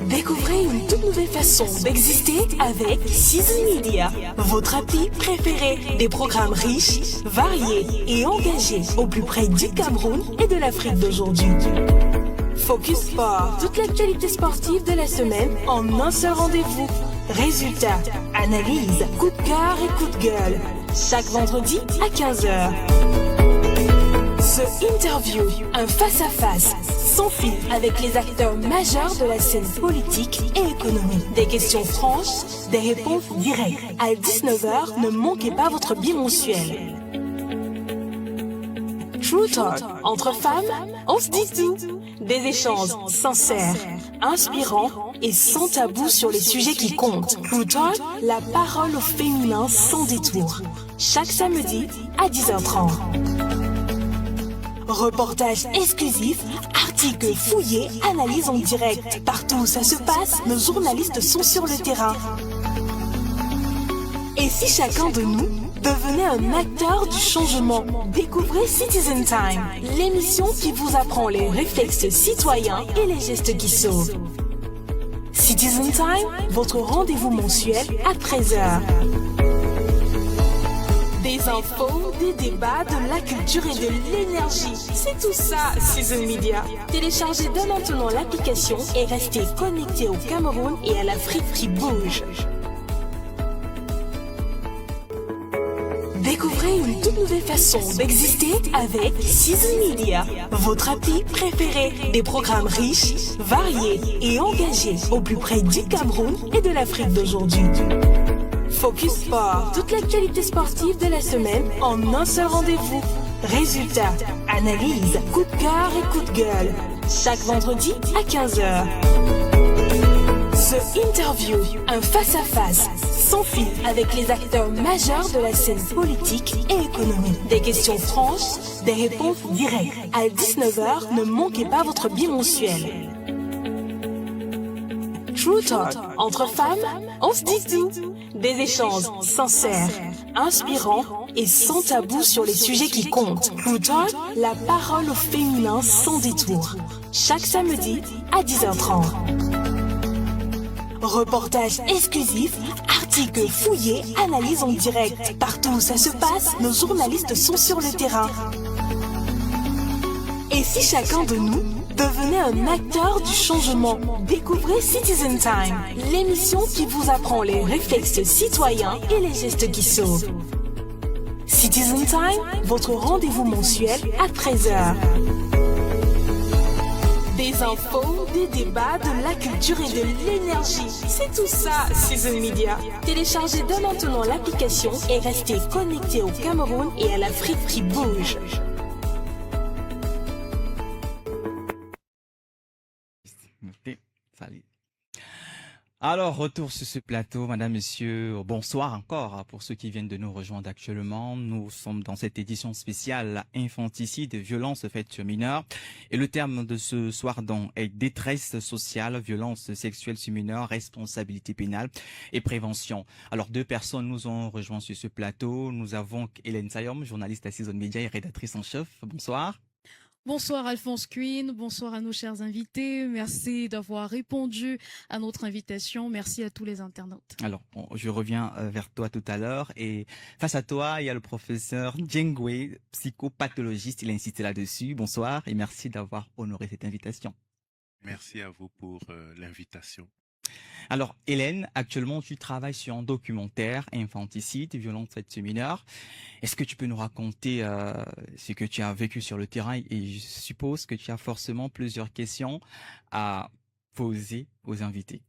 Découvrez une toute nouvelle façon d'exister avec Season Media, votre appli préférée. Des programmes riches, variés et engagés au plus près du Cameroun et de l'Afrique d'aujourd'hui. Focus Sport, toute l'actualité sportive de la semaine en un seul rendez-vous. Résultats, analyse, coup de cœur et coup de gueule. Chaque vendredi à 15h. The Interview, un face-à-face, sans fil avec les acteurs majeurs de la scène politique et économique. Des questions franches, des réponses directes. À 19h, ne manquez pas votre bimensuel. True Talk, entre femmes, on se dit tout. Des échanges sincères, inspirants et sans tabou sur les sujets qui comptent. True Talk, la parole au féminin sans détour. Chaque samedi à 10h30. Reportages exclusifs, articles fouillés, analyses en direct. Partout où ça se passe, nos journalistes sont sur le terrain. Et si chacun de nous devenait un acteur du changement? Découvrez Citizen Time, l'émission qui vous apprend les réflexes citoyens et les gestes qui sauvent. Citizen Time, votre rendez-vous mensuel à 13h. Des infos, des débats, de la culture et de l'énergie. C'est tout ça, Season Media. Téléchargez dès maintenant l'application et restez connectés au Cameroun et à l'Afrique qui bouge. Découvrez une toute nouvelle façon d'exister avec Season Media, votre appli préférée. Des programmes riches, variés et engagés au plus près du Cameroun et de l'Afrique d'aujourd'hui. Focus Sport, toute l'actualité sportive de la semaine en un seul rendez-vous. Résultats, analyse, coup de cœur et coup de gueule. Chaque vendredi à 15h. The Interview, un face-à-face, sans fil avec les acteurs majeurs de la scène politique et économique. Des questions franches, des réponses directes. À 19h, ne manquez pas votre bimensuel. True Talk, entre femmes, on se dit tout. Des échanges sincères, inspirants et sans tabou sur les sujets qui comptent. True Talk, la parole au féminin sans détour. Chaque samedi à 10h30. Reportages exclusifs, articles fouillés, analyses en direct. Partout où ça se passe, nos journalistes sont sur le terrain. Et si chacun de nous devenait un acteur du changement? Découvrez Citizen Time, l'émission qui vous apprend les réflexes citoyens et les gestes qui sauvent. Citizen Time, votre rendez-vous mensuel à 13h. Des infos, des débats, de la culture et de l'énergie. C'est tout ça, Season Media. Téléchargez dès maintenant l'application et restez connectés au Cameroun et à l'Afrique qui bouge. Salut. Alors, retour sur ce plateau, madame, monsieur, bonsoir encore pour ceux qui viennent de nous rejoindre actuellement. Nous sommes dans cette édition spéciale infanticide, violence faites sur mineurs. Et le terme de ce soir donc est détresse sociale, violence sexuelle sur mineurs, responsabilité pénale et prévention. Alors, deux personnes nous ont rejoints sur ce plateau. Nous avons Hélène Sayom, journaliste à Season Media et rédactrice en chef. Bonsoir. Bonsoir Alphonse Queen, bonsoir à nos chers invités. Merci d'avoir répondu à notre invitation. Merci à tous les internautes. Alors, je reviens vers toi tout à l'heure et face à toi, il y a le professeur Djengwe, psychopathologiste. Il a insisté là-dessus. Bonsoir et merci d'avoir honoré cette invitation. Merci à vous pour l'invitation. Alors, Hélène, actuellement, tu travailles sur un documentaire infanticide, violence faite sur mineurs. Est-ce que tu peux nous raconter ce que tu as vécu sur le terrain? Et je suppose que tu as forcément plusieurs questions à poser aux invités.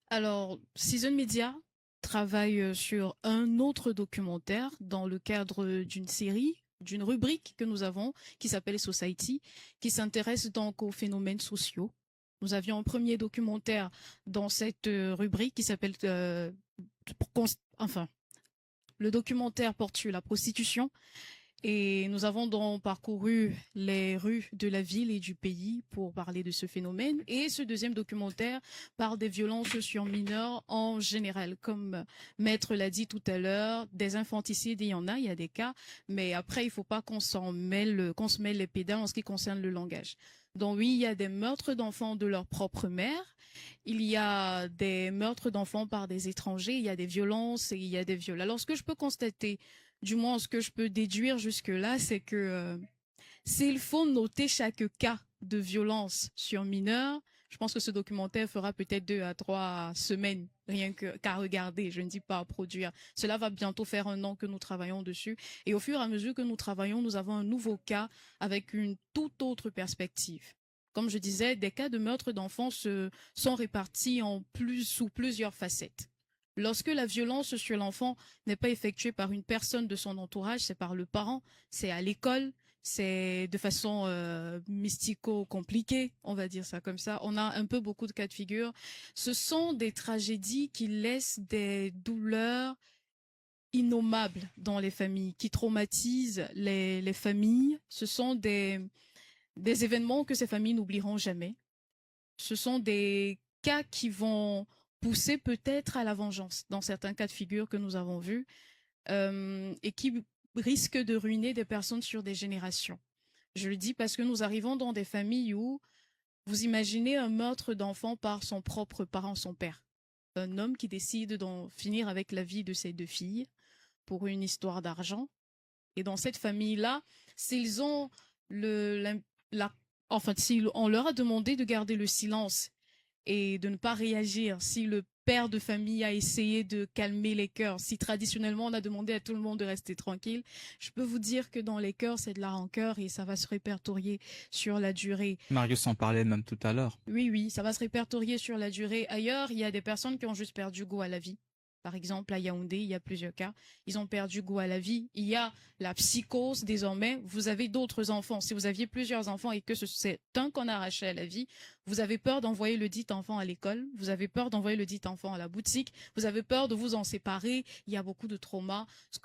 Alors, Season Media travaille sur un autre documentaire dans le cadre d'une série, d'une rubrique que nous avons qui s'appelle Society, qui s'intéresse donc aux phénomènes sociaux. Nous avions un premier documentaire dans cette rubrique qui s'appelle le documentaire porte sur la prostitution et nous avons donc parcouru les rues de la ville et du pays pour parler de ce phénomène. Et ce deuxième documentaire parle des violences sur mineurs en général. Comme Maître l'a dit tout à l'heure, des infanticides, il y a des cas, mais après il ne faut pas qu'on se mêle les pédales en ce qui concerne le langage. Donc oui, il y a des meurtres d'enfants de leur propre mère, il y a des meurtres d'enfants par des étrangers, il y a des violences et il y a des viols. Alors ce que je peux constater, du moins ce que je peux déduire jusque-là, c'est que s'il faut noter chaque cas de violence sur mineurs, je pense que ce documentaire fera peut-être 2 à 3 semaines, rien qu'à regarder, je ne dis pas à produire. Cela va bientôt faire 1 an que nous travaillons dessus. Et au fur et à mesure que nous travaillons, nous avons un nouveau cas avec une toute autre perspective. Comme je disais, des cas de meurtre d'enfants sont répartis sous plusieurs facettes. Lorsque la violence sur l'enfant n'est pas effectuée par une personne de son entourage, c'est par le parent, c'est à l'école, c'est de façon mystico-compliquée, on va dire ça comme ça. On a un peu beaucoup de cas de figure. Ce sont des tragédies qui laissent des douleurs innommables dans les familles, qui traumatisent les familles. Ce sont des événements que ces familles n'oublieront jamais. Ce sont des cas qui vont pousser peut-être à la vengeance, dans certains cas de figure que nous avons vus, et qui risque de ruiner des personnes sur des générations. Je le dis parce que nous arrivons dans des familles où vous imaginez un meurtre d'enfant par son propre parent, son père. Un homme qui décide d'en finir avec la vie de ses 2 filles pour une histoire d'argent. Et dans cette famille-là, s'ils ont si on leur a demandé de garder le silence et de ne pas réagir, si le père de famille a essayé de calmer les cœurs, si traditionnellement on a demandé à tout le monde de rester tranquille, je peux vous dire que dans les cœurs, c'est de la rancœur et ça va se répertorier sur la durée. Marius en parlait même tout à l'heure. Oui, ça va se répertorier sur la durée. Ailleurs, il y a des personnes qui ont juste perdu goût à la vie. Par exemple, à Yaoundé, il y a plusieurs cas. Ils ont perdu goût à la vie. Il y a la psychose désormais. Vous avez d'autres enfants. Si vous aviez plusieurs enfants et que c'est un qu'on arrachait à la vie, vous avez peur d'envoyer le dit enfant à l'école. Vous avez peur d'envoyer le dit enfant à la boutique. Vous avez peur de vous en séparer. Il y a beaucoup de traumas. Ce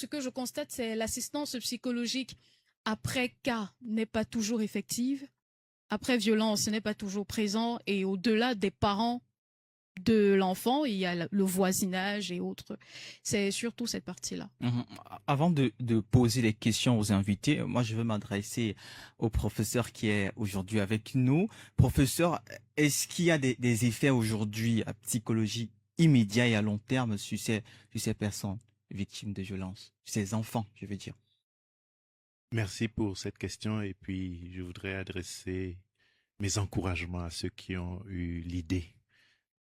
que je constate, c'est l'assistance psychologique après cas n'est pas toujours effective. Après violence, ce n'est pas toujours présent. Et au-delà des parents, de l'enfant, il y a le voisinage et autres. C'est surtout cette partie-là. Avant de poser les questions aux invités, moi je veux m'adresser au professeur qui est aujourd'hui avec nous. Professeur, est-ce qu'il y a des effets aujourd'hui à psychologie immédiats et à long terme sur ces personnes victimes de violences, ces enfants, je veux dire? Merci pour cette question et puis je voudrais adresser mes encouragements à ceux qui ont eu l'idée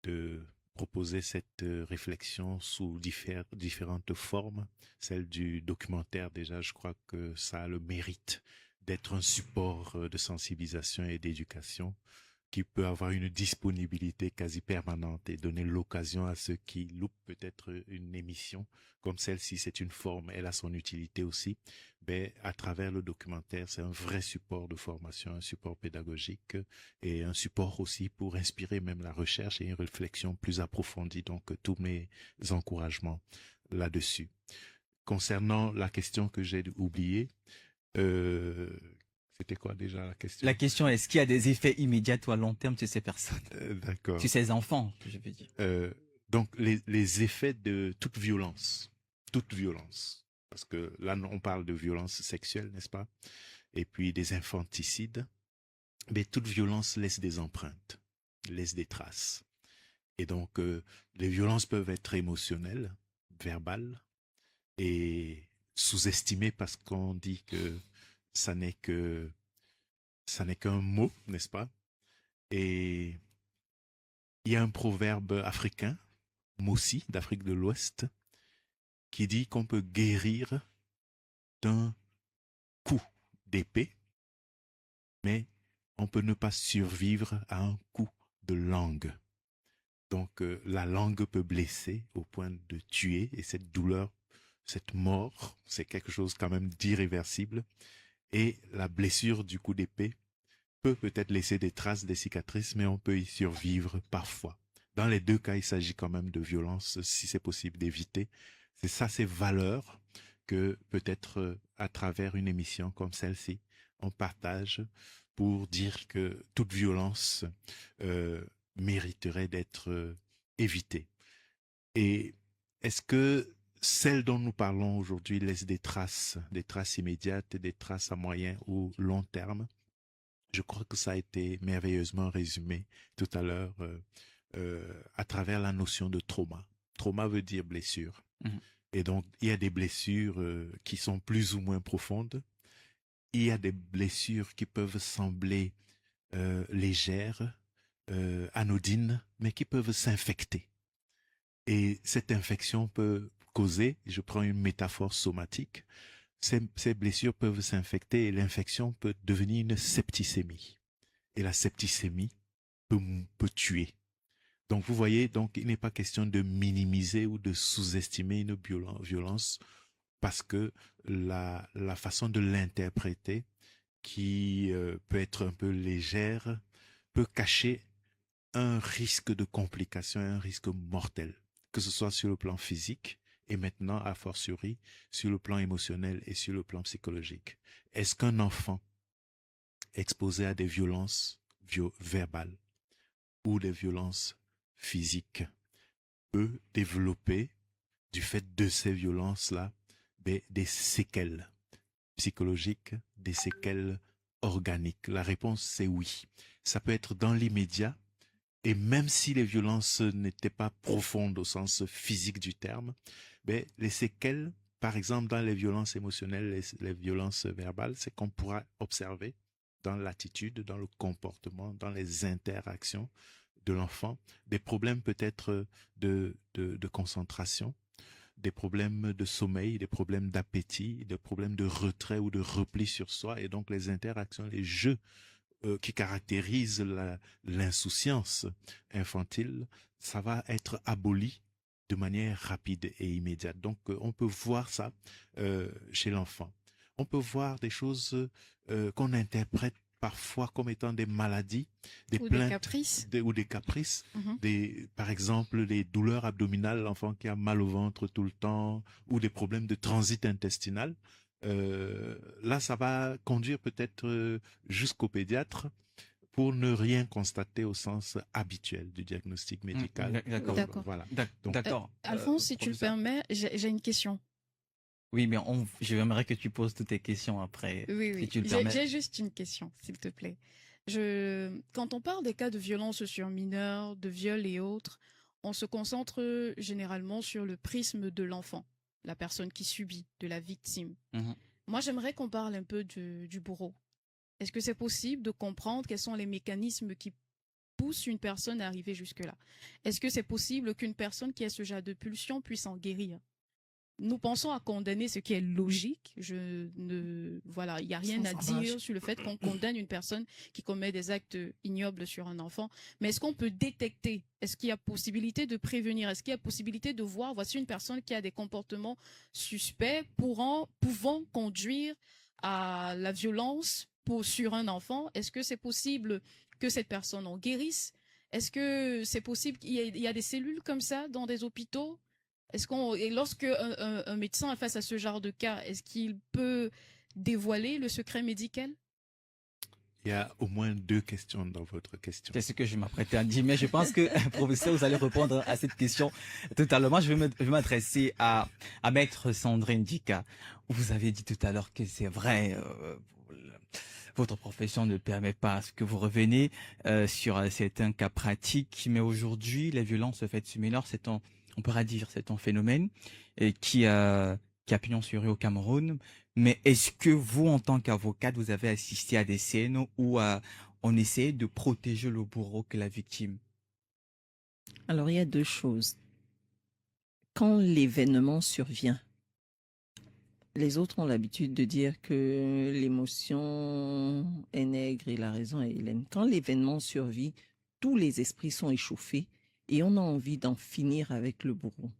de proposer cette réflexion sous différentes formes. Celle du documentaire, déjà, je crois que ça a le mérite d'être un support de sensibilisation et d'éducation qui peut avoir une disponibilité quasi permanente et donner l'occasion à ceux qui loupent peut-être une émission comme celle-ci, c'est une forme, elle a son utilité aussi. Mais à travers le documentaire, c'est un vrai support de formation, un support pédagogique et un support aussi pour inspirer même la recherche et une réflexion plus approfondie. Donc, tous mes encouragements là-dessus. Concernant la question que j'ai oubliée, c'était quoi déjà la question? La question est, est-ce qu'il y a des effets immédiats ou à long terme sur ces personnes? D'accord. Sur ces enfants, je veux dire. Donc, les effets de toute violence, parce que là, on parle de violence sexuelle, n'est-ce pas? Et puis des infanticides, mais toute violence laisse des empreintes, laisse des traces. Et donc, les violences peuvent être émotionnelles, verbales, et sous-estimées parce qu'on dit que ça n'est qu'un mot, n'est-ce pas? Et il y a un proverbe africain, Mossi, d'Afrique de l'Ouest, qui dit qu'on peut guérir d'un coup d'épée, mais on peut ne pas survivre à un coup de langue. Donc la langue peut blesser au point de tuer, et cette douleur, cette mort, c'est quelque chose quand même d'irréversible. Et la blessure du coup d'épée peut peut-être laisser des traces, des cicatrices, mais on peut y survivre parfois. Dans les deux cas, il s'agit quand même de violence, si c'est possible d'éviter. C'est ça, ces valeurs que peut-être à travers une émission comme celle-ci, on partage pour dire que toute violence mériterait d'être évitée. Et est-ce que celle dont nous parlons aujourd'hui laisse des traces immédiates, des traces à moyen ou long terme? Je crois que ça a été merveilleusement résumé tout à l'heure à travers la notion de trauma. Trauma veut dire blessure. Et donc, il y a des blessures qui sont plus ou moins profondes. Il y a des blessures qui peuvent sembler légères, anodines, mais qui peuvent s'infecter. Et cette infection peut causer, je prends une métaphore somatique, ces blessures peuvent s'infecter et l'infection peut devenir une septicémie. Et la septicémie peut tuer. Donc vous voyez, donc il n'est pas question de minimiser ou de sous-estimer une violence parce que la façon de l'interpréter, qui peut être un peu légère, peut cacher un risque de complication, un risque mortel, que ce soit sur le plan physique et maintenant, a fortiori, sur le plan émotionnel et sur le plan psychologique. Est-ce qu'un enfant exposé à des violences verbales ou des violences physiques peut développer, du fait de ces violences-là, des séquelles psychologiques, des séquelles organiques? La réponse, c'est oui. Ça peut être dans l'immédiat, et même si les violences n'étaient pas profondes au sens physique du terme, les séquelles, par exemple dans les violences émotionnelles, les violences verbales, c'est qu'on pourra observer dans l'attitude, dans le comportement, dans les interactions de l'enfant, des problèmes peut-être de concentration, des problèmes de sommeil, des problèmes d'appétit, des problèmes de retrait ou de repli sur soi, et donc les interactions, les jeux qui caractérisent l'insouciance infantile, ça va être aboli de manière rapide et immédiate. Donc on peut voir ça chez l'enfant. On peut voir des choses qu'on interprète parfois comme étant des maladies, des plaintes, ou des caprices, par exemple des douleurs abdominales, l'enfant qui a mal au ventre tout le temps, ou des problèmes de transit intestinal. Là, ça va conduire peut-être jusqu'au pédiatre pour ne rien constater au sens habituel du diagnostic médical. D'accord. Voilà. D'accord. Alphonse, si tu le professeur. permets, j'ai une question. Oui, mais j'aimerais que tu poses toutes tes questions après, Oui, si oui. tu le permets. J'ai juste une question, s'il te plaît. Quand on parle des cas de violence sur mineurs, de viol et autres, on se concentre généralement sur le prisme de l'enfant, la personne qui subit, de la victime. Mhm. Moi, j'aimerais qu'on parle un peu du bourreau. Est-ce que c'est possible de comprendre quels sont les mécanismes qui poussent une personne à arriver jusque-là? Est-ce que c'est possible qu'une personne qui a ce genre de pulsion puisse en guérir? Nous pensons à condamner ce qui est logique. Voilà, il n'y a rien à dire sur le fait qu'on condamne une personne qui commet des actes ignobles sur un enfant. Mais est-ce qu'on peut détecter? Est-ce qu'il y a possibilité de prévenir? Est-ce qu'il y a possibilité de voir, voici une personne qui a des comportements suspects pouvant conduire à la violence sur un enfant? Est-ce que c'est possible que cette personne en guérisse? Est-ce que c'est possible qu'il y a des cellules comme ça dans des hôpitaux? Et lorsque un médecin est face à ce genre de cas, est-ce qu'il peut dévoiler le secret médical? Il y a au moins 2 questions dans votre question. C'est ce que je m'apprêtais à dire, mais je pense que, professeur, vous allez répondre à cette question totalement. Je vais m'adresser à Maître Sandrine Dika. Vous avez dit tout à l'heure que c'est vrai, votre profession ne permet pas à ce que vous reveniez sur certains cas pratiques, mais aujourd'hui, les violences faites sur mineurs, on pourra dire, c'est un phénomène qui a pignon sur rue au Cameroun. Mais est-ce que vous, en tant qu'avocate, vous avez assisté à des scènes où on essaie de protéger le bourreau que la victime? Alors, il y a 2 choses. Quand l'événement survient, les autres ont l'habitude de dire que l'émotion est nègre et la raison est hélène. Quand l'événement survit, tous les esprits sont échauffés et on a envie d'en finir avec le bourreau.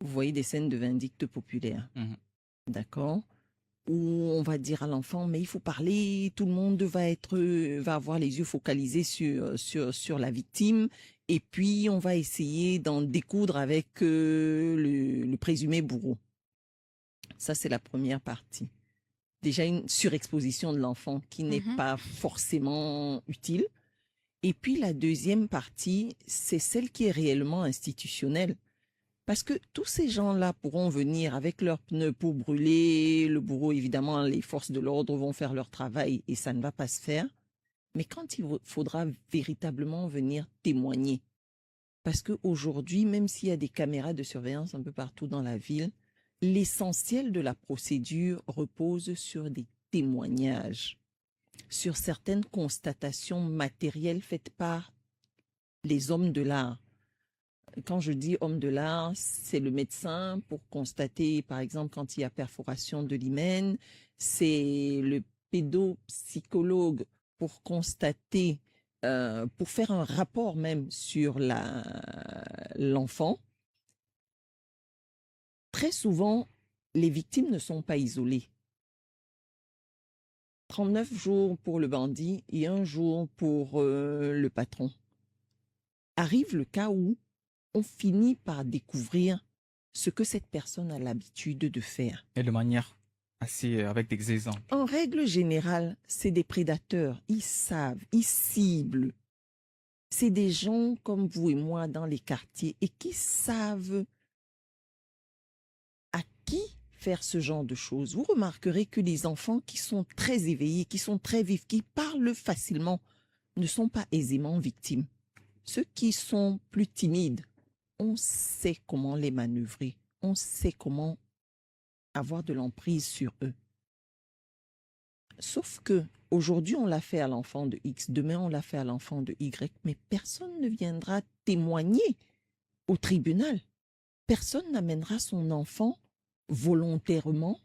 Vous voyez des scènes de vindicte populaire, d'accord? Où on va dire à l'enfant, mais il faut parler, tout le monde va avoir les yeux focalisés sur la victime, et puis on va essayer d'en découdre avec le présumé bourreau. Ça, c'est la première partie. Déjà une surexposition de l'enfant qui n'est pas forcément utile. Et puis la deuxième partie, c'est celle qui est réellement institutionnelle. Parce que tous ces gens-là pourront venir avec leurs pneus pour brûler le bourreau. Évidemment, les forces de l'ordre vont faire leur travail et ça ne va pas se faire. Mais quand il faudra véritablement venir témoigner, parce qu'aujourd'hui, même s'il y a des caméras de surveillance un peu partout dans la ville, l'essentiel de la procédure repose sur des témoignages, sur certaines constatations matérielles faites par les hommes de l'art. Quand je dis homme de l'art, c'est le médecin pour constater, par exemple, quand il y a perforation de l'hymen, c'est le pédopsychologue pour constater, pour faire un rapport même sur l'enfant. Très souvent, les victimes ne sont pas isolées. 39 jours pour le bandit et 1 jour pour le patron. Arrive le cas où on finit par découvrir ce que cette personne a l'habitude de faire. Et de manière assez, avec des exemples. En règle générale, c'est des prédateurs. Ils savent, ils ciblent. C'est des gens comme vous et moi dans les quartiers et qui savent à qui faire ce genre de choses. Vous remarquerez que les enfants qui sont très éveillés, qui sont très vifs, qui parlent facilement, ne sont pas aisément victimes. Ceux qui sont plus timides, on sait comment les manœuvrer, on sait comment avoir de l'emprise sur eux. Sauf que aujourd'hui, on l'a fait à l'enfant de X, demain, on l'a fait à l'enfant de Y, mais personne ne viendra témoigner au tribunal. Personne n'amènera son enfant volontairement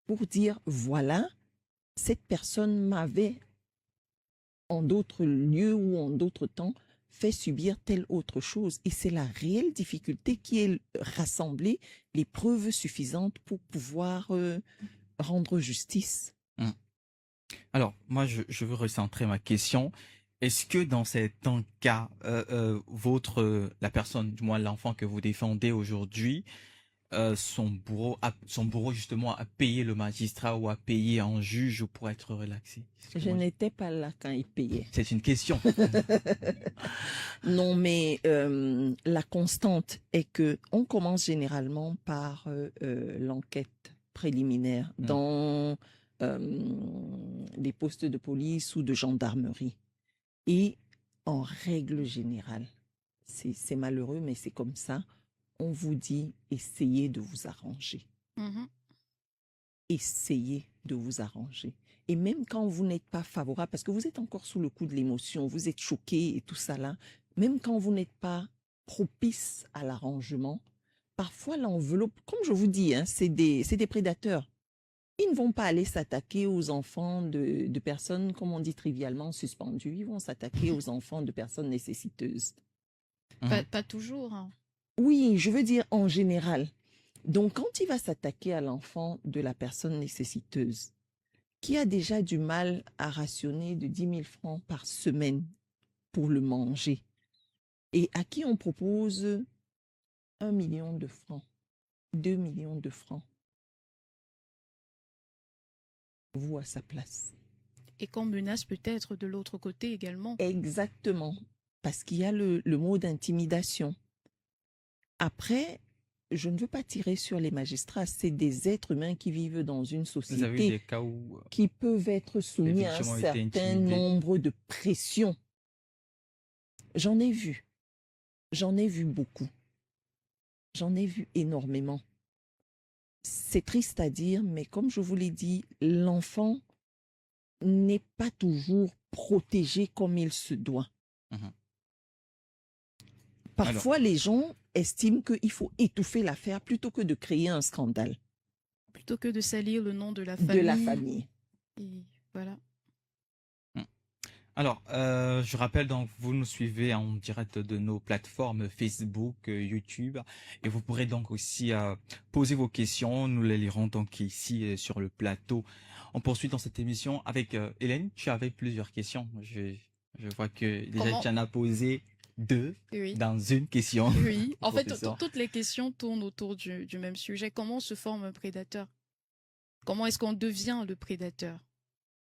pour dire, voilà, cette personne m'avait, en d'autres lieux ou en d'autres temps, fait subir telle autre chose. Et c'est la réelle difficulté qui est rassembler les preuves suffisantes pour pouvoir rendre justice. Alors, moi, je veux recentrer ma question. Est-ce que dans certains cas, la personne, du moins l'enfant que vous défendez aujourd'hui, son bourreau justement a payé le magistrat ou a payé un juge pour être relaxé? Je n'étais pas là quand il payait. C'est une question. Non, mais la constante est que on commence généralement par l'enquête préliminaire dans des postes de police ou de gendarmerie. Et en règle générale, c'est malheureux, mais c'est comme ça, on vous dit essayez de vous arranger. Essayez de vous arranger. Et même quand vous n'êtes pas favorable, parce que vous êtes encore sous le coup de l'émotion, vous êtes choqué et tout ça là, même quand vous n'êtes pas propice à l'arrangement, parfois l'enveloppe, comme je vous dis, hein, c'est des prédateurs. Ils ne vont pas aller s'attaquer aux enfants de personnes, comme on dit trivialement, suspendues. Ils vont s'attaquer aux enfants de personnes nécessiteuses. Pas toujours. Hein. Oui, je veux dire en général. Donc, quand il va s'attaquer à l'enfant de la personne nécessiteuse, qui a déjà du mal à rationner de 10 000 francs par semaine pour le manger, et à qui on propose 1 million de francs, 2 millions de francs, vous à sa place. Et qu'on menace peut-être de l'autre côté également. Exactement, parce qu'il y a le mot d'intimidation. Après, je ne veux pas tirer sur les magistrats, c'est des êtres humains qui vivent dans une société Vous avez eu des cas où qui peuvent être soumis à un certain nombre de pressions. J'en ai vu beaucoup, j'en ai vu énormément. C'est triste à dire, mais comme je vous l'ai dit, l'enfant n'est pas toujours protégé comme il se doit. Parfois, les gens estiment qu'il faut étouffer l'affaire plutôt que de créer un scandale. Plutôt que de salir le nom de la famille. De la famille. Et voilà. Alors, je rappelle donc, vous nous suivez en direct de nos plateformes Facebook, YouTube, et vous pourrez donc aussi poser vos questions. Nous les lirons donc ici sur le plateau. On poursuit dans cette émission avec Hélène. Tu avais plusieurs questions. Je vois que déjà tu en as posé 2 dans une question. Oui, en fait, toutes les questions tournent autour du même sujet. Comment se forme un prédateur? Comment est-ce qu'on devient le prédateur?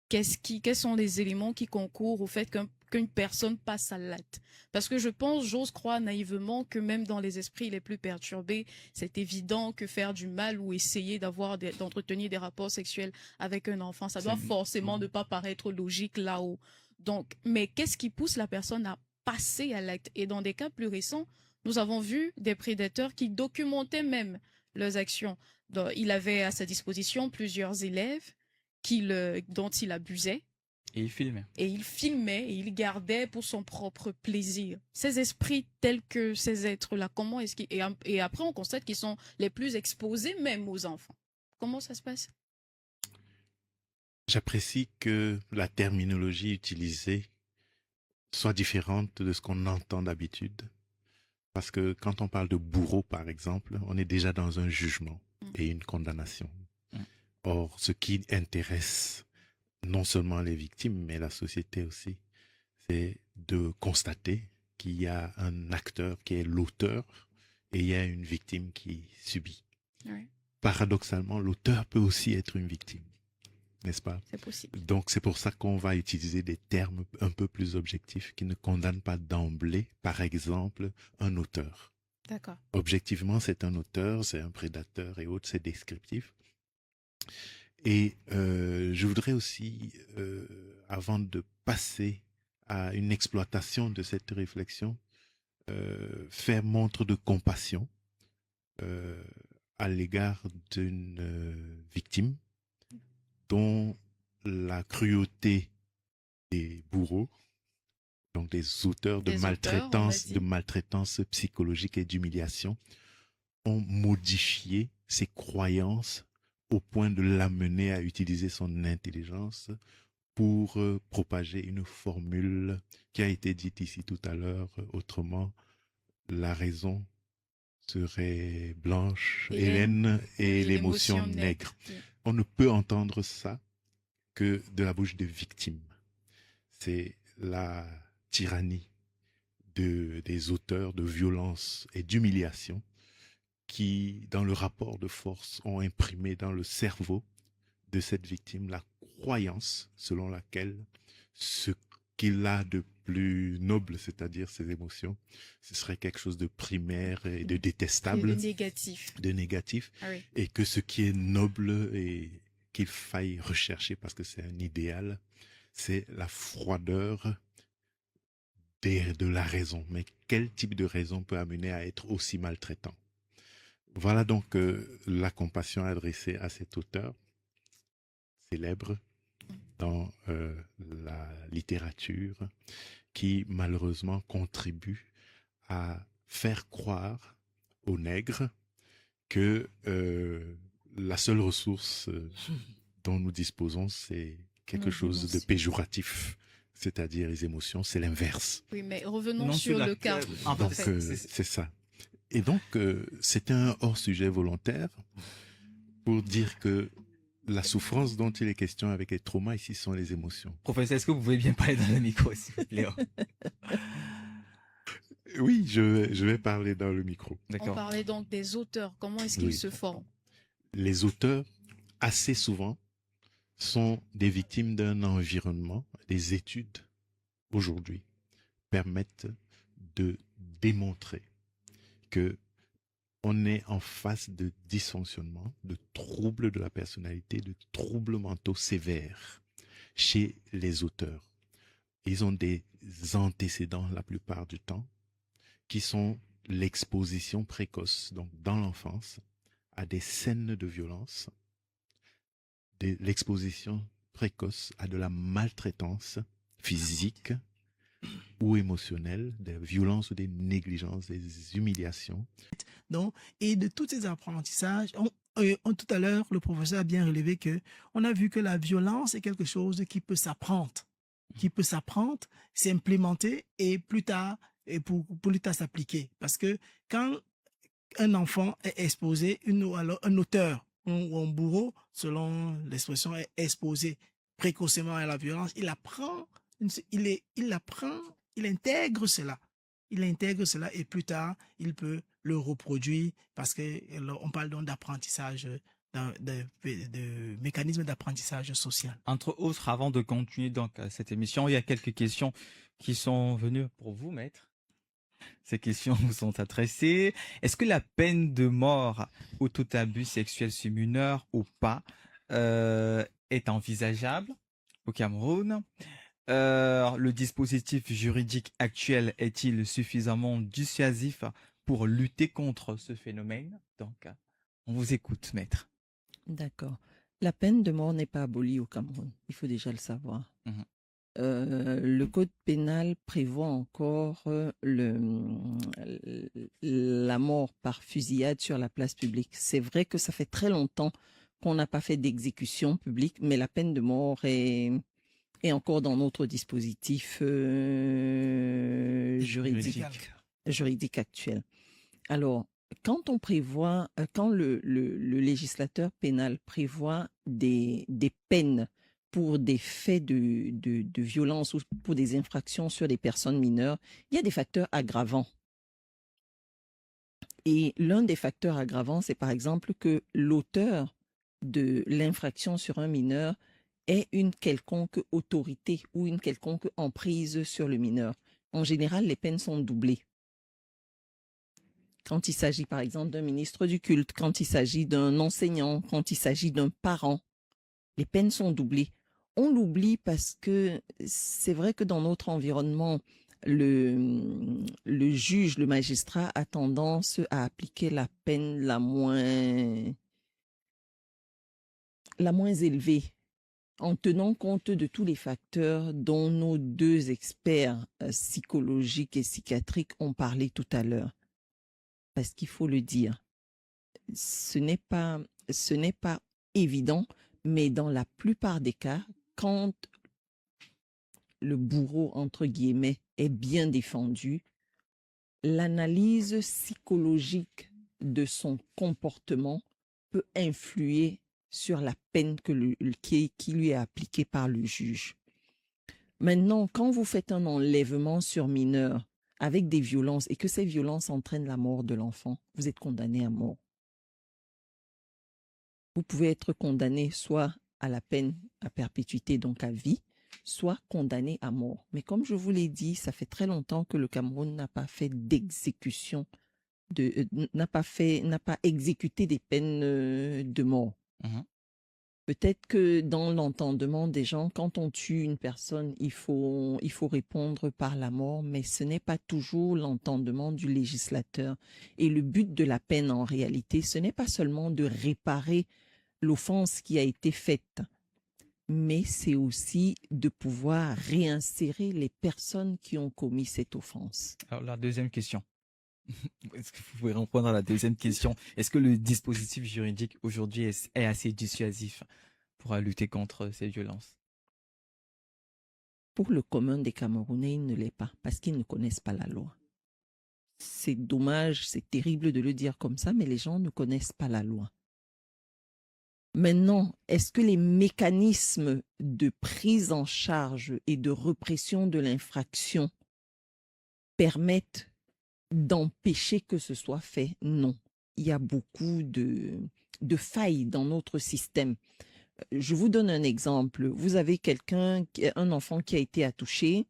Quels sont les éléments qui concourent au fait qu'une personne passe à l'acte? Parce que j'ose croire naïvement que même dans les esprits les plus perturbés, c'est évident que faire du mal ou essayer d'entretenir des rapports sexuels avec un enfant, ça doit forcément ne pas paraître logique là-haut. Donc, mais qu'est-ce qui pousse la personne à passer à l'acte? Et dans des cas plus récents, nous avons vu des prédateurs qui documentaient même leurs actions. Donc, il avait à sa disposition plusieurs élèves dont il abusait. Et il filmait. Et il gardait pour son propre plaisir. Ces esprits tels que ces êtres-là, comment est-ce qu'ils... Et après, on constate qu'ils sont les plus exposés même aux enfants. Comment ça se passe? J'apprécie que la terminologie utilisée soit différente de ce qu'on entend d'habitude. Parce que quand on parle de bourreau, par exemple, on est déjà dans un jugement et une condamnation. Or, ce qui intéresse non seulement les victimes, mais la société aussi, c'est de constater qu'il y a un acteur qui est l'auteur et il y a une victime qui subit. Oui. Paradoxalement, l'auteur peut aussi être une victime, n'est-ce pas? C'est possible. Donc, c'est pour ça qu'on va utiliser des termes un peu plus objectifs qui ne condamnent pas d'emblée, par exemple, un auteur. D'accord. Objectivement, c'est un auteur, c'est un prédateur et autres, c'est descriptif. Et je voudrais aussi, avant de passer à une exploitation de cette réflexion, faire montre de compassion à l'égard d'une victime dont la cruauté des bourreaux, donc des auteurs de maltraitance psychologique et d'humiliation, ont modifié ses croyances au point de l'amener à utiliser son intelligence pour propager une formule qui a été dite ici tout à l'heure. Autrement, la raison serait blanche, Hélène et l'émotion nègre. On ne peut entendre ça que de la bouche de victimes. C'est la tyrannie des auteurs de violence et d'humiliation qui, dans le rapport de force, ont imprimé dans le cerveau de cette victime la croyance selon laquelle ce qu'il a de plus noble, c'est-à-dire ses émotions, ce serait quelque chose de primaire et de détestable, de négatif, ah oui. Et que ce qui est noble et qu'il faille rechercher parce que c'est un idéal, c'est la froideur de la raison. Mais quel type de raison peut amener à être aussi maltraitant? Voilà donc la compassion adressée à cet auteur célèbre dans la littérature qui malheureusement contribue à faire croire aux nègres que la seule ressource dont nous disposons, c'est quelque chose de péjoratif, c'est-à-dire les émotions, c'est l'inverse. Oui, mais revenons sur le cas. Donc, c'est ça. Et donc, c'était un hors-sujet volontaire pour dire que la souffrance dont il est question avec les traumas ici sont les émotions. Professeur, est-ce que vous pouvez bien parler dans le micro, s'il vous plaît? Oui, je vais parler dans le micro. On parlait donc des auteurs. Comment est-ce qu'ils se forment? Les auteurs, assez souvent, sont des victimes d'un environnement. Les études, aujourd'hui, permettent de démontrer que on est en face de dysfonctionnements, de troubles de la personnalité, de troubles mentaux sévères chez les auteurs. Ils ont des antécédents la plupart du temps qui sont l'exposition précoce, donc dans l'enfance, à des scènes de violence, l'exposition précoce à de la maltraitance physique ou émotionnelle, des violences ou des négligences, des humiliations. Donc, et de tous ces apprentissages, tout à l'heure, le professeur a bien relevé que on a vu que la violence est quelque chose qui peut s'apprendre, s'implémenter et plus tard, plus tard s'appliquer. Parce que quand un enfant est exposé, alors un auteur ou un bourreau, selon l'expression, est exposé précocement à la violence, il intègre cela. Il intègre cela et plus tard, il peut le reproduire parce qu'on parle donc d'apprentissage, de mécanismes d'apprentissage social. Entre autres, avant de continuer donc cette émission, il y a quelques questions qui sont venues pour vous, maître. Ces questions vous sont adressées. Est-ce que la peine de mort ou tout abus sexuel sur mineur ou pas est envisageable au Cameroun? Le dispositif juridique actuel est-il suffisamment dissuasif pour lutter contre ce phénomène? Donc, on vous écoute, maître. D'accord. La peine de mort n'est pas abolie au Cameroun. Il faut déjà le savoir. Mmh. Le code pénal prévoit encore la mort par fusillade sur la place publique. C'est vrai que ça fait très longtemps qu'on n'a pas fait d'exécution publique, mais la peine de mort est encore dans notre dispositif juridique actuel. Alors, quand on prévoit, quand le législateur pénal prévoit des peines pour des faits de violence ou pour des infractions sur des personnes mineures, il y a des facteurs aggravants. Et l'un des facteurs aggravants, c'est par exemple que l'auteur de l'infraction sur un mineur ait une quelconque autorité ou une quelconque emprise sur le mineur. En général, les peines sont doublées. Quand il s'agit par exemple d'un ministre du culte, quand il s'agit d'un enseignant, quand il s'agit d'un parent, les peines sont doublées. On l'oublie parce que c'est vrai que dans notre environnement, le juge, le magistrat a tendance à appliquer la peine la moins élevée, en tenant compte de tous les facteurs dont nos deux experts psychologiques et psychiatriques ont parlé tout à l'heure. Parce qu'il faut le dire, ce n'est pas évident, mais dans la plupart des cas, quand le bourreau, entre guillemets, est bien défendu, l'analyse psychologique de son comportement peut influer sur la peine qui lui est appliquée par le juge. Maintenant, quand vous faites un enlèvement sur mineur, avec des violences et que ces violences entraînent la mort de l'enfant, vous êtes condamné à mort. Vous pouvez être condamné soit à la peine à perpétuité, donc à vie, soit condamné à mort. Mais comme je vous l'ai dit, ça fait très longtemps que le Cameroun n'a pas fait d'exécution, n'a pas exécuté des peines de mort. Mhm. Peut-être que dans l'entendement des gens, quand on tue une personne, il faut répondre par la mort, mais ce n'est pas toujours l'entendement du législateur. Et le but de la peine, en réalité, ce n'est pas seulement de réparer l'offense qui a été faite, mais c'est aussi de pouvoir réinsérer les personnes qui ont commis cette offense. Alors, la deuxième question. Est-ce que vous pouvez répondre à la deuxième question? Est-ce que le dispositif juridique aujourd'hui est assez dissuasif pour lutter contre ces violences? Pour le commun des Camerounais, il ne l'est pas, parce qu'ils ne connaissent pas la loi. C'est dommage, c'est terrible de le dire comme ça, mais les gens ne connaissent pas la loi. Maintenant, est-ce que les mécanismes de prise en charge et de répression de l'infraction permettent d'empêcher que ce soit fait? Non. Il y a beaucoup de failles dans notre système. Je vous donne un exemple. Vous avez un enfant qui a été attouché.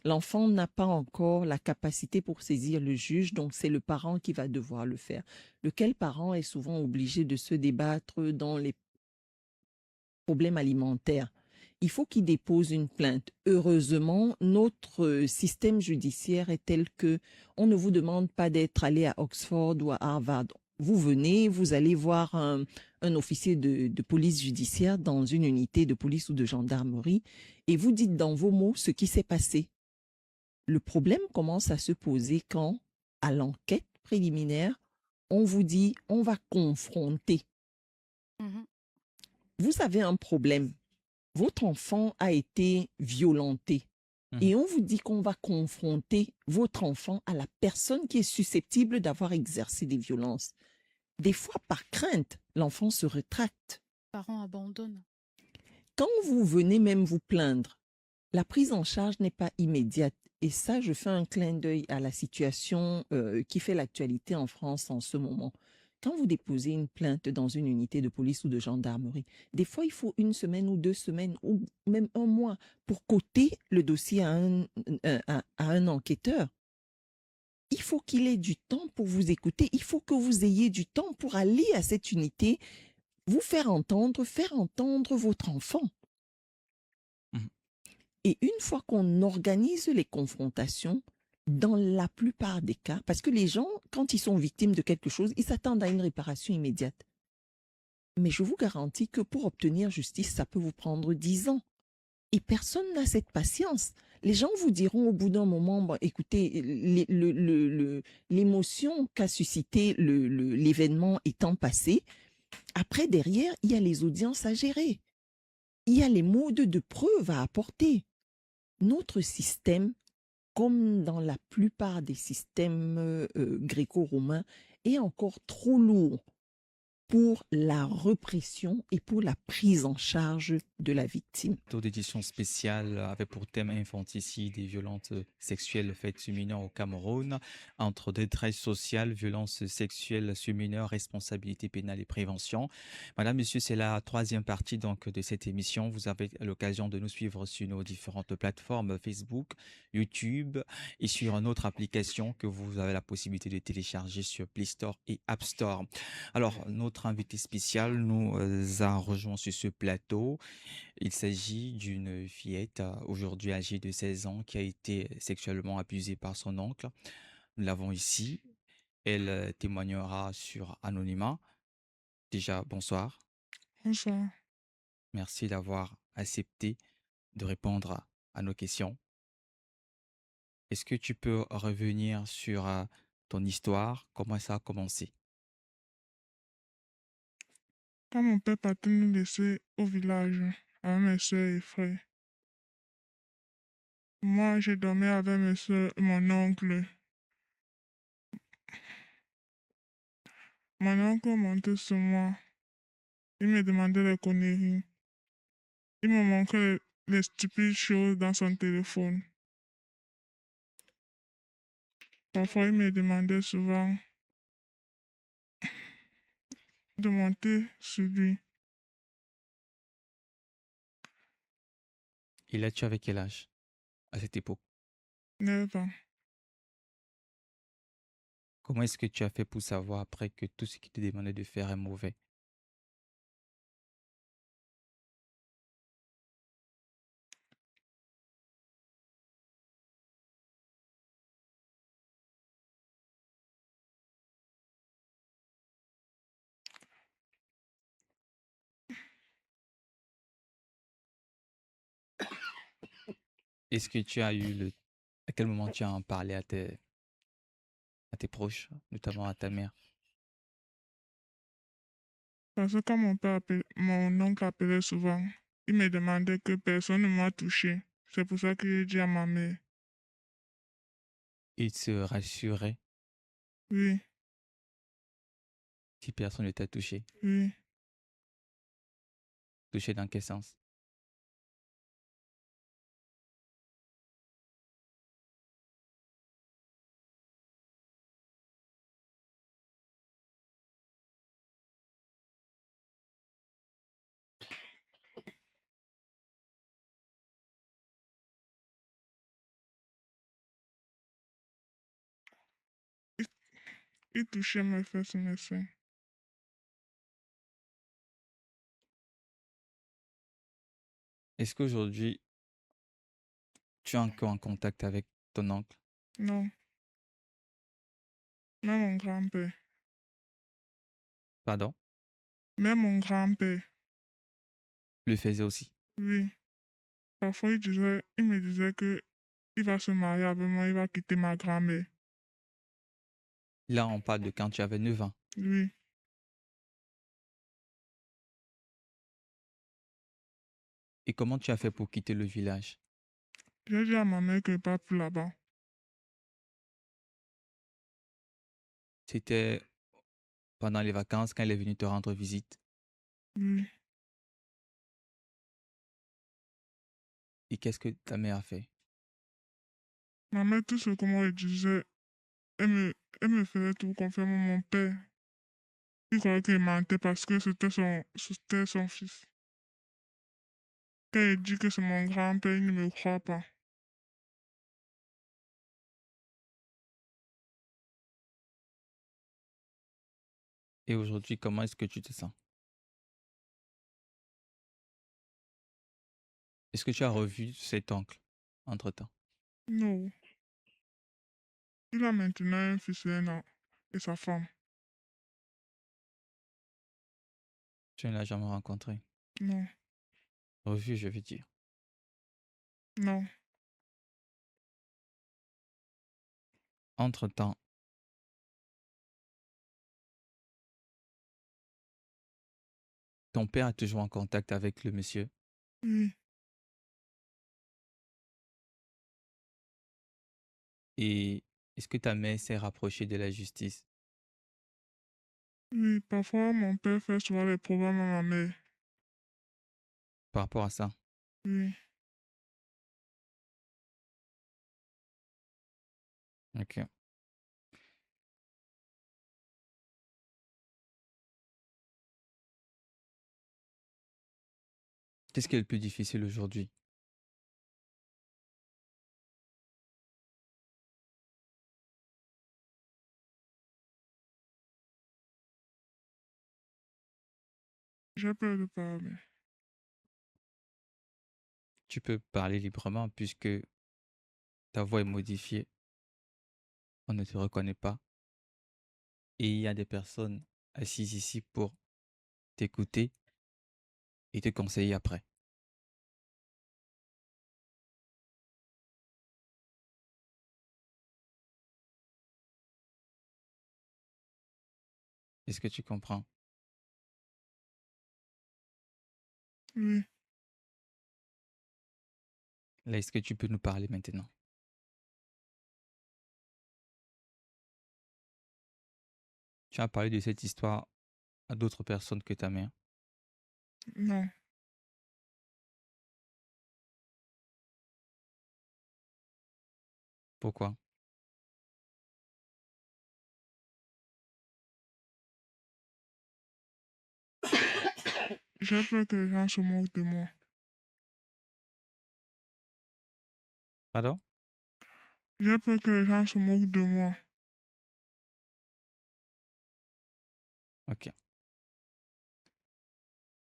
L'enfant n'a pas encore la capacité pour saisir le juge, donc c'est le parent qui va devoir le faire. Lequel parent est souvent obligé de se débattre dans les problèmes alimentaires. Il faut qu'il dépose une plainte. Heureusement, notre système judiciaire est tel que on ne vous demande pas d'être allé à Oxford ou à Harvard. Vous venez, vous allez voir un officier de police judiciaire dans une unité de police ou de gendarmerie et vous dites dans vos mots ce qui s'est passé. Le problème commence à se poser quand, à l'enquête préliminaire, on vous dit on va confronter. Vous avez un problème. Votre enfant a été violenté. Et on vous dit qu'on va confronter votre enfant à la personne qui est susceptible d'avoir exercé des violences. Des fois, par crainte, l'enfant se rétracte. Les parents abandonnent. Quand vous venez même vous plaindre, la prise en charge n'est pas immédiate. Et ça, je fais un clin d'œil à la situation qui fait l'actualité en France en ce moment. Quand vous déposez une plainte dans une unité de police ou de gendarmerie, des fois, il faut 1 semaine ou 2 semaines ou même 1 mois pour coter le dossier à un enquêteur. Il faut qu'il ait du temps pour vous écouter. Il faut que vous ayez du temps pour aller à cette unité, vous faire entendre votre enfant. Et une fois qu'on organise les confrontations, dans la plupart des cas, parce que les gens, quand ils sont victimes de quelque chose, ils s'attendent à une réparation immédiate. Mais je vous garantis que pour obtenir justice, ça peut vous prendre 10 ans. Et personne n'a cette patience. Les gens vous diront au bout d'un moment, bon, écoutez, l'émotion qu'a suscité l'événement étant passé, après, derrière, il y a les audiences à gérer. Il y a les modes de preuve à apporter. Notre système, comme dans la plupart des systèmes gréco-romains, est encore trop lourd pour la répression et pour la prise en charge de la victime. Taux d'édition spéciale avec pour thème infanticide et violences sexuelles faites sur mineurs au Cameroun, entre détresse sociale, violences sexuelles sur mineurs, responsabilité pénale et prévention. Madame, Monsieur, c'est la 3e partie donc de cette émission. Vous avez l'occasion de nous suivre sur nos différentes plateformes Facebook, YouTube et sur notre application que vous avez la possibilité de télécharger sur Play Store et App Store. Alors, notre invité spécial nous a rejoint sur ce plateau. Il s'agit d'une fillette aujourd'hui âgée de 16 ans qui a été sexuellement abusée par son oncle. Nous l'avons ici. Elle témoignera sur anonymat. Déjà, bonsoir. Bonsoir. Merci d'avoir accepté de répondre à nos questions. Est-ce que tu peux revenir sur ton histoire, comment ça a commencé? Quand mon père partait nous laisser au village avec mes soeurs et frères, moi j'ai dormi avec mes soeurs et mon oncle. Mon oncle montait sur moi. Il me demandait les conneries. Il me montrait les stupides choses dans son téléphone. Parfois, il me demandait souvent de monter sur lui. Et là, tu avais quel âge à cette époque? 9 ans. Comment est-ce que tu as fait pour savoir après que tout ce qu'il te demandait de faire est mauvais? Est-ce que tu as eu à quel moment tu as en parlé à tes proches, notamment à ta mère? Parce que quand mon oncle appelait souvent, il me demandait que personne ne m'a touché. C'est pour ça que j'ai dit à ma mère. Il se rassurait Oui, si personne ne t'a touché. oui. Touché dans quel sens? Il, il touchait mes fesses et mes seins. Est-ce qu'aujourd'hui, tu es encore en contact avec ton oncle? Non, même mon grand-père. Pardon? Même mon grand-père. Le faisait aussi. Oui. Parfois, il me disait que il va se marier avec moi, il va quitter ma grand-mère. Là, on parle de quand tu avais 9 ans. Oui. Et comment tu as fait pour quitter le village? J'ai dit à ma mère que je pas plus là-bas. C'était pendant les vacances quand elle est venue te rendre visite. Oui. Et qu'est-ce que ta mère a fait? Ma mère, tout ce que moi je disais, elle me faisait tout confiance. Mon père, il croyait qu'il mentait parce que c'était son fils. Quand il dit que c'est mon grand-père, il ne me croit pas. Et aujourd'hui, comment est-ce que tu te sens? Est-ce que tu as revu cet oncle entre-temps? Non. Il a maintenant un fils et un an et sa femme. Tu ne l'as jamais rencontré? Non, Revu, je veux dire. non. Entre-temps, ton père est toujours en contact avec le monsieur. Oui, Et est-ce que ta mère s'est rapprochée de la justice oui. Parfois, mon père fait souvent les problèmes à ma mère. par rapport à ça? Oui. Ok. Qu'est-ce qui est le plus difficile aujourd'hui? J'ai peur de parler. Tu peux parler librement puisque ta voix est modifiée. On ne te reconnaît pas. Et il y a des personnes assises ici pour t'écouter et te conseiller après. Est-ce que tu comprends? Oui, Là, est-ce que tu peux nous parler maintenant? Tu as parlé de cette histoire à d'autres personnes que ta mère. non. Pourquoi? J'ai peur que les gens se moquent de moi. Pardon? J'ai peur que les gens se moquent de moi. Ok.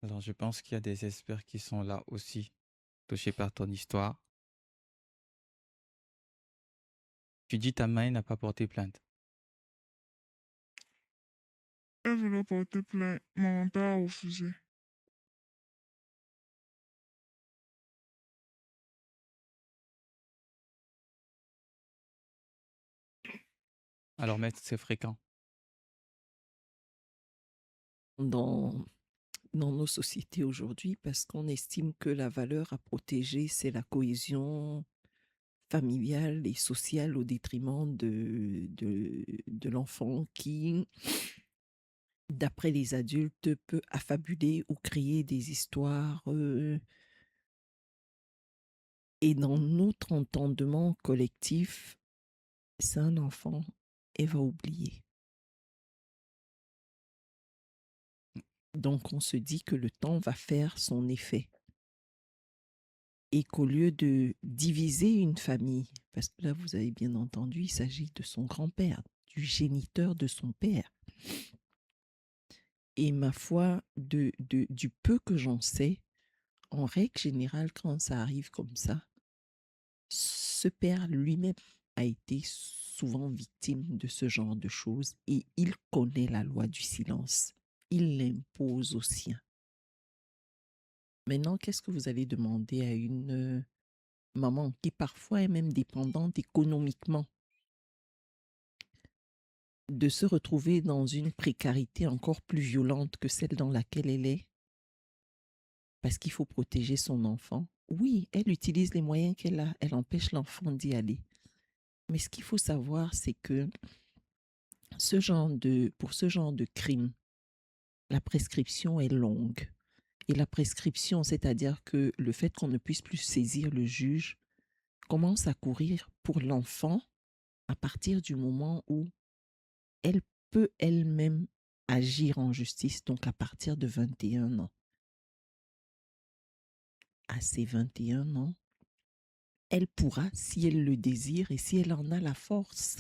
Alors, je pense qu'il y a des experts qui sont là aussi, touchés par ton histoire. Tu dis ta mère n'a pas porté plainte. Elle voulait porter plainte, mais mon père a refusé. Alors, maître, c'est fréquent. Dans nos sociétés aujourd'hui, parce qu'on estime que la valeur à protéger, c'est la cohésion familiale et sociale au détriment de l'enfant qui, d'après les adultes, peut affabuler ou créer des histoires. Et dans notre entendement collectif, c'est un enfant, elle va oublier. Donc on se dit que le temps va faire son effet. Et qu'au lieu de diviser une famille, parce que là vous avez bien entendu, il s'agit de son grand-père, du géniteur de son père. Et ma foi, du peu que j'en sais, en règle générale, quand ça arrive comme ça, ce père lui-même a été souvent victime de ce genre de choses et il connaît la loi du silence. Il l'impose aux siens. Maintenant, qu'est-ce que vous allez demander à une maman qui parfois est même dépendante économiquement de se retrouver dans une précarité encore plus violente que celle dans laquelle elle est parce qu'il faut protéger son enfant? Oui, elle utilise les moyens qu'elle a, elle empêche l'enfant d'y aller. Mais ce qu'il faut savoir, c'est que pour ce genre de crime, la prescription est longue. Et la prescription, c'est-à-dire que le fait qu'on ne puisse plus saisir le juge, commence à courir pour l'enfant à partir du moment où elle peut elle-même agir en justice, donc à partir de 21 ans. À ses 21 ans, elle pourra, si elle le désire et si elle en a la force,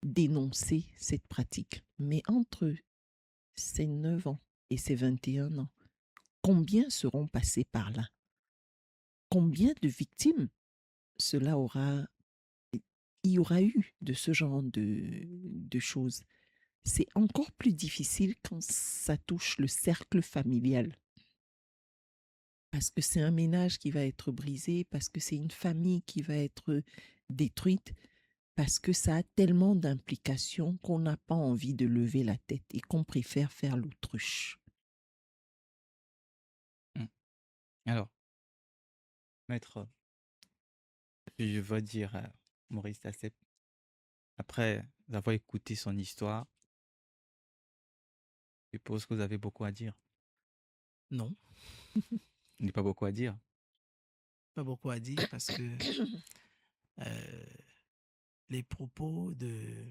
dénoncer cette pratique. Mais entre ses 9 ans et ses 21 ans, combien seront passés par là? Combien de victimes il y aura eu de ce genre de choses? C'est encore plus difficile quand ça touche le cercle familial. Parce que c'est un ménage qui va être brisé, parce que c'est une famille qui va être détruite, parce que ça a tellement d'implications qu'on n'a pas envie de lever la tête et qu'on préfère faire l'autruche. Alors, maître, je veux dire, Maurice Tassep, après avoir écouté son histoire, je suppose que vous avez beaucoup à dire. Non, Il n'y a pas beaucoup à dire. pas beaucoup à dire parce que les propos de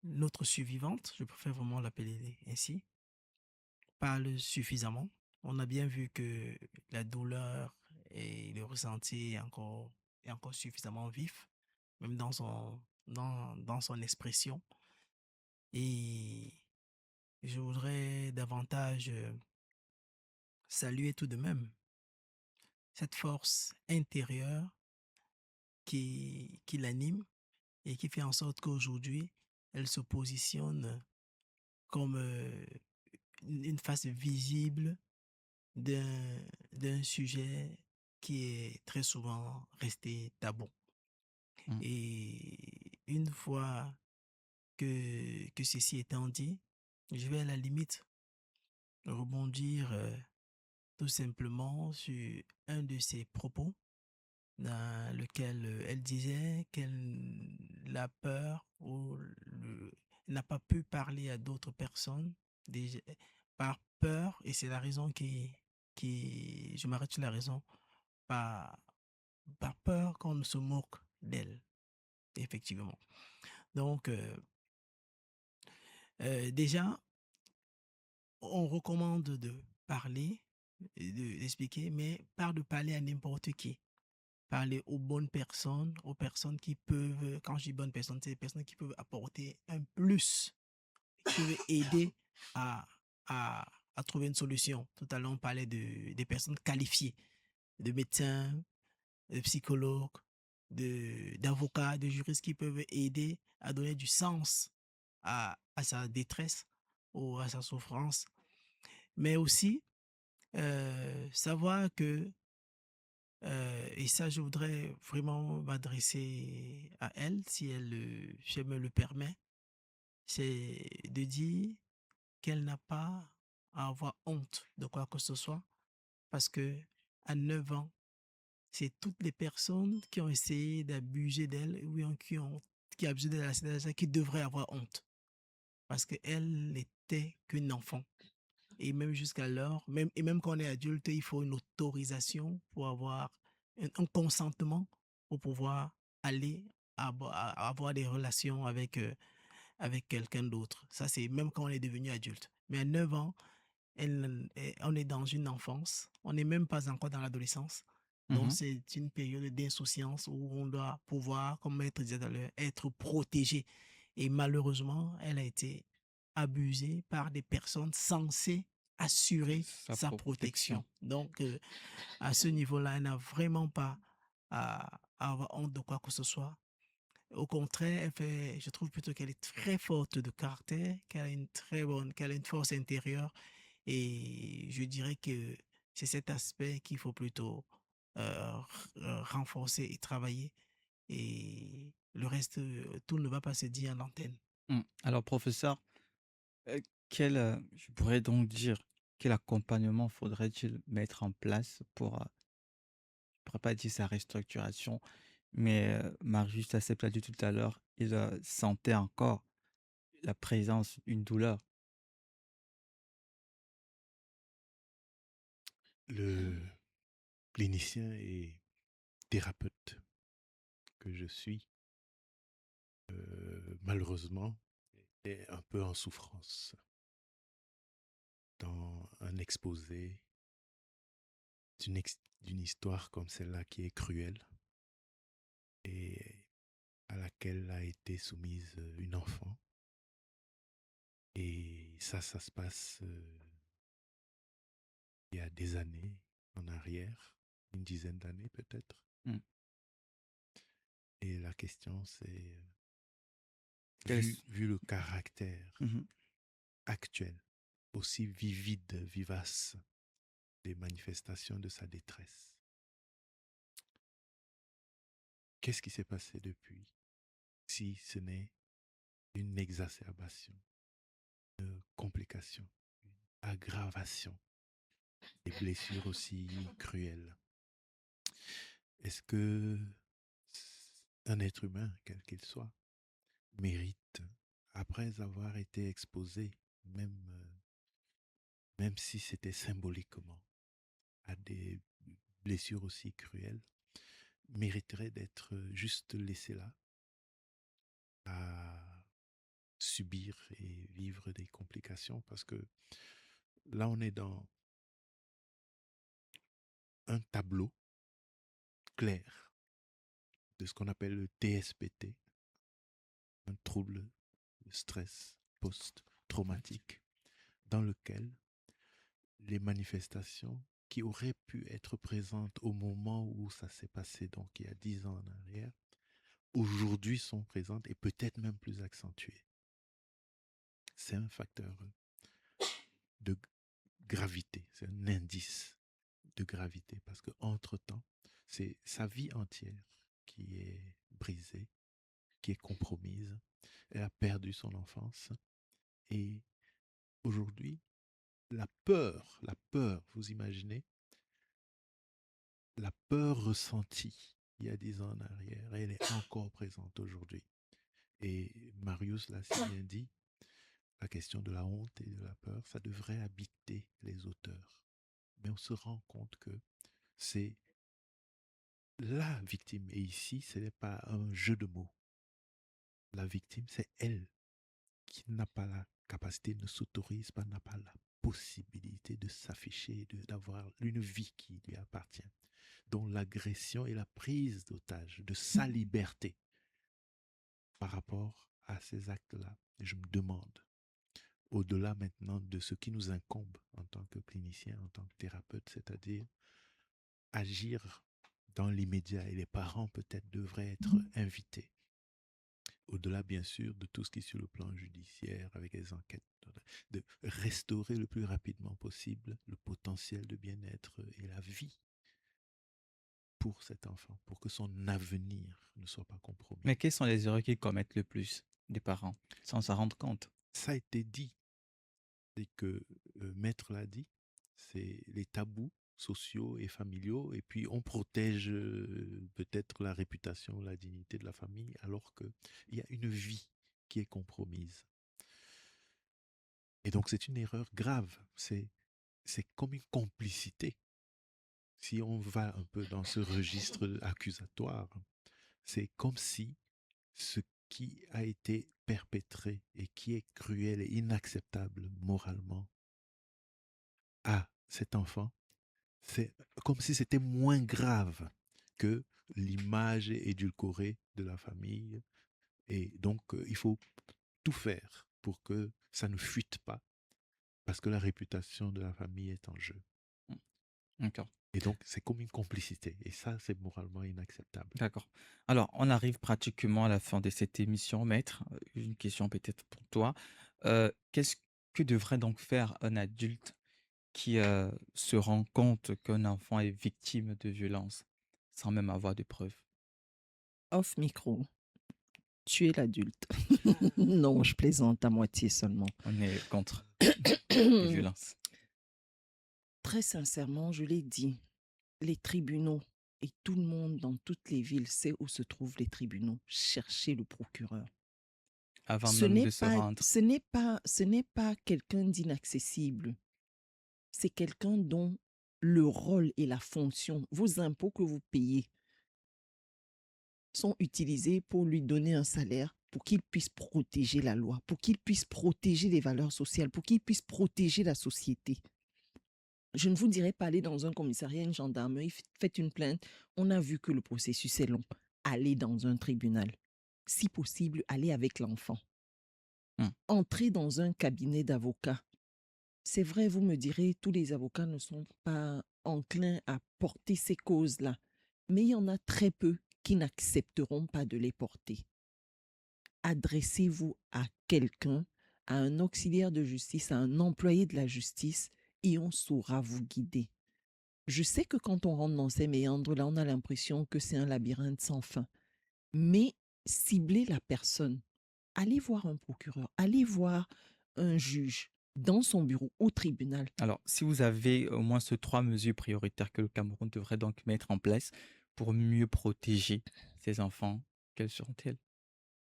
notre survivante, je préfère vraiment l'appeler ainsi, parlent suffisamment. On a bien vu que la douleur et le ressenti est encore suffisamment vif, même dans son expression. Et je voudrais davantage saluer tout de même cette force intérieure qui l'anime et qui fait en sorte qu'aujourd'hui, elle se positionne comme une face visible d'un sujet qui est très souvent resté tabou. Mm. Et une fois que ceci étant dit, je vais à la limite rebondir tout simplement sur un de ses propos dans lequel elle disait qu'elle a peur ou n'a pas pu parler à d'autres personnes déjà, par peur, et c'est la raison je m'arrête sur la raison, par, par peur qu'on ne se moque d'elle, effectivement. Donc, déjà, on recommande de parler, d'expliquer, mais pas de parler à n'importe qui. Parler aux bonnes personnes qui peuvent, quand je dis bonnes personnes, c'est des personnes qui peuvent apporter un plus, qui peuvent aider à, à, à trouver une solution. Tout à l'heure, on parlait des personnes qualifiées, de médecins, de psychologues, d'avocats, de juristes qui peuvent aider à donner du sens à sa détresse ou à sa souffrance. Mais aussi, savoir que, et ça, je voudrais vraiment m'adresser à elle, si elle me le permet, c'est de dire qu'elle n'a pas à avoir honte de quoi que ce soit, parce que à 9 ans, c'est toutes les personnes qui ont essayé d'abuser d'elle ou qui ont abusé de la qui devraient avoir honte, parce qu'elle n'était qu'une enfant. Et même jusqu'à l'heure, même quand on est adulte, il faut une autorisation pour avoir un consentement pour pouvoir aller avoir des relations avec quelqu'un d'autre. Ça, c'est même quand on est devenu adulte. Mais à 9 ans, on est dans une enfance, on n'est même pas encore dans l'adolescence. Donc, c'est une période d'insouciance où on doit pouvoir, comme Maître disait tout à l'heure, être protégé. Et malheureusement, elle a été abusée par des personnes censées assurer sa protection. Donc, à ce niveau-là, elle n'a vraiment pas à avoir honte de quoi que ce soit. Au contraire, je trouve plutôt qu'elle est très forte de caractère, qu'elle a une force intérieure. Et je dirais que c'est cet aspect qu'il faut plutôt renforcer et travailler. Et le reste, tout ne va pas se dire à l'antenne. Alors, professeur, je pourrais donc dire, quel accompagnement faudrait-il mettre en place pour, je ne pourrais pas dire sa restructuration, mais Marius l'a dit tout à l'heure, il sentait encore la présence, une douleur. Le clinicien et thérapeute que je suis, malheureusement, est un peu en souffrance dans un exposé d'une histoire comme celle-là qui est cruelle et à laquelle a été soumise une enfant. Et ça se passe il y a des années en arrière, une dizaine d'années peut-être. Et la question c'est, vu le caractère actuel, aussi vivace des manifestations de sa détresse, qu'est-ce qui s'est passé depuis, si ce n'est une exacerbation, une complication, une aggravation des blessures aussi cruelles? Est-ce que un être humain, quel qu'il soit, mérite, après avoir été exposé, même si c'était symboliquement, à des blessures aussi cruelles, mériterait d'être juste laissé là, à subir et vivre des complications? Parce que là, on est dans un tableau clair de ce qu'on appelle le TSPT, un trouble de stress post-traumatique, dans lequel les manifestations qui auraient pu être présentes au moment où ça s'est passé, donc il y a 10 ans en arrière, aujourd'hui sont présentes et peut-être même plus accentuées. C'est un facteur de gravité, c'est un indice de gravité, parce qu'entre-temps, c'est sa vie entière qui est brisée, qui est compromise. Elle a perdu son enfance et aujourd'hui, la peur, vous imaginez, la peur ressentie il y a 10 ans en arrière, elle est encore présente aujourd'hui. Et Marius l'a si bien dit, la question de la honte et de la peur, ça devrait habiter les auteurs. Mais on se rend compte que c'est la victime. Et ici, ce n'est pas un jeu de mots. La victime, c'est elle qui n'a pas la capacité, ne s'autorise pas, n'a pas la possibilité de s'afficher, d'avoir une vie qui lui appartient, dont l'agression et la prise d'otage de sa liberté par rapport à ces actes-là. Et je me demande, au-delà maintenant de ce qui nous incombe en tant que clinicien, en tant que thérapeute, c'est-à-dire agir dans l'immédiat, et les parents peut-être devraient être invités, au-delà bien sûr de tout ce qui est sur le plan judiciaire avec les enquêtes, de restaurer le plus rapidement possible le potentiel de bien-être et la vie pour cet enfant, pour que son avenir ne soit pas compromis. Mais quelles sont les erreurs qu'ils commettent le plus, des parents, sans s'en rendre compte? Ça a été dit, c'est que Maître l'a dit, c'est les tabous sociaux et familiaux, et puis on protège peut-être la réputation, la dignité de la famille, alors qu'il y a une vie qui est compromise. Et donc c'est une erreur grave, c'est comme une complicité. Si on va un peu dans ce registre accusatoire, c'est comme si ce qui a été perpétré et qui est cruel et inacceptable moralement à cet enfant, c'est comme si c'était moins grave que l'image édulcorée de la famille. Et donc, il faut tout faire pour que ça ne fuite pas, parce que la réputation de la famille est en jeu. D'accord. Et donc, c'est comme une complicité. Et ça, c'est moralement inacceptable. D'accord. Alors, on arrive pratiquement à la fin de cette émission, Maître. Une question peut-être pour toi. Qu'est-ce que devrait donc faire un adulte qui se rend compte qu'un enfant est victime de violence sans même avoir de preuves? Off micro. Tu es l'adulte. Non, je plaisante à moitié seulement. On est contre les violences. Très sincèrement, je l'ai dit, les tribunaux et tout le monde dans toutes les villes sait où se trouvent les tribunaux. Cherchez le procureur. Avant Ce même n'est de se pas, rendre. ce n'est pas quelqu'un d'inaccessible. C'est quelqu'un dont le rôle et la fonction, vos impôts que vous payez, sont utilisés pour lui donner un salaire, pour qu'il puisse protéger la loi, pour qu'il puisse protéger les valeurs sociales, pour qu'il puisse protéger la société. Je ne vous dirai pas aller dans un commissariat, une gendarmerie, faites une plainte. On a vu que le processus est long. Allez dans un tribunal. Si possible, allez avec l'enfant. Entrez dans un cabinet d'avocats. C'est vrai, vous me direz, tous les avocats ne sont pas enclins à porter ces causes-là. Mais il y en a très peu qui n'accepteront pas de les porter. Adressez-vous à quelqu'un, à un auxiliaire de justice, à un employé de la justice, et on saura vous guider. Je sais que quand on rentre dans ces méandres-là, on a l'impression que c'est un labyrinthe sans fin. Mais ciblez la personne. Allez voir un procureur, allez voir un juge dans son bureau, au tribunal. Alors, si vous avez au moins ces 3 mesures prioritaires que le Cameroun devrait donc mettre en place pour mieux protéger ses enfants, quelles seront-elles?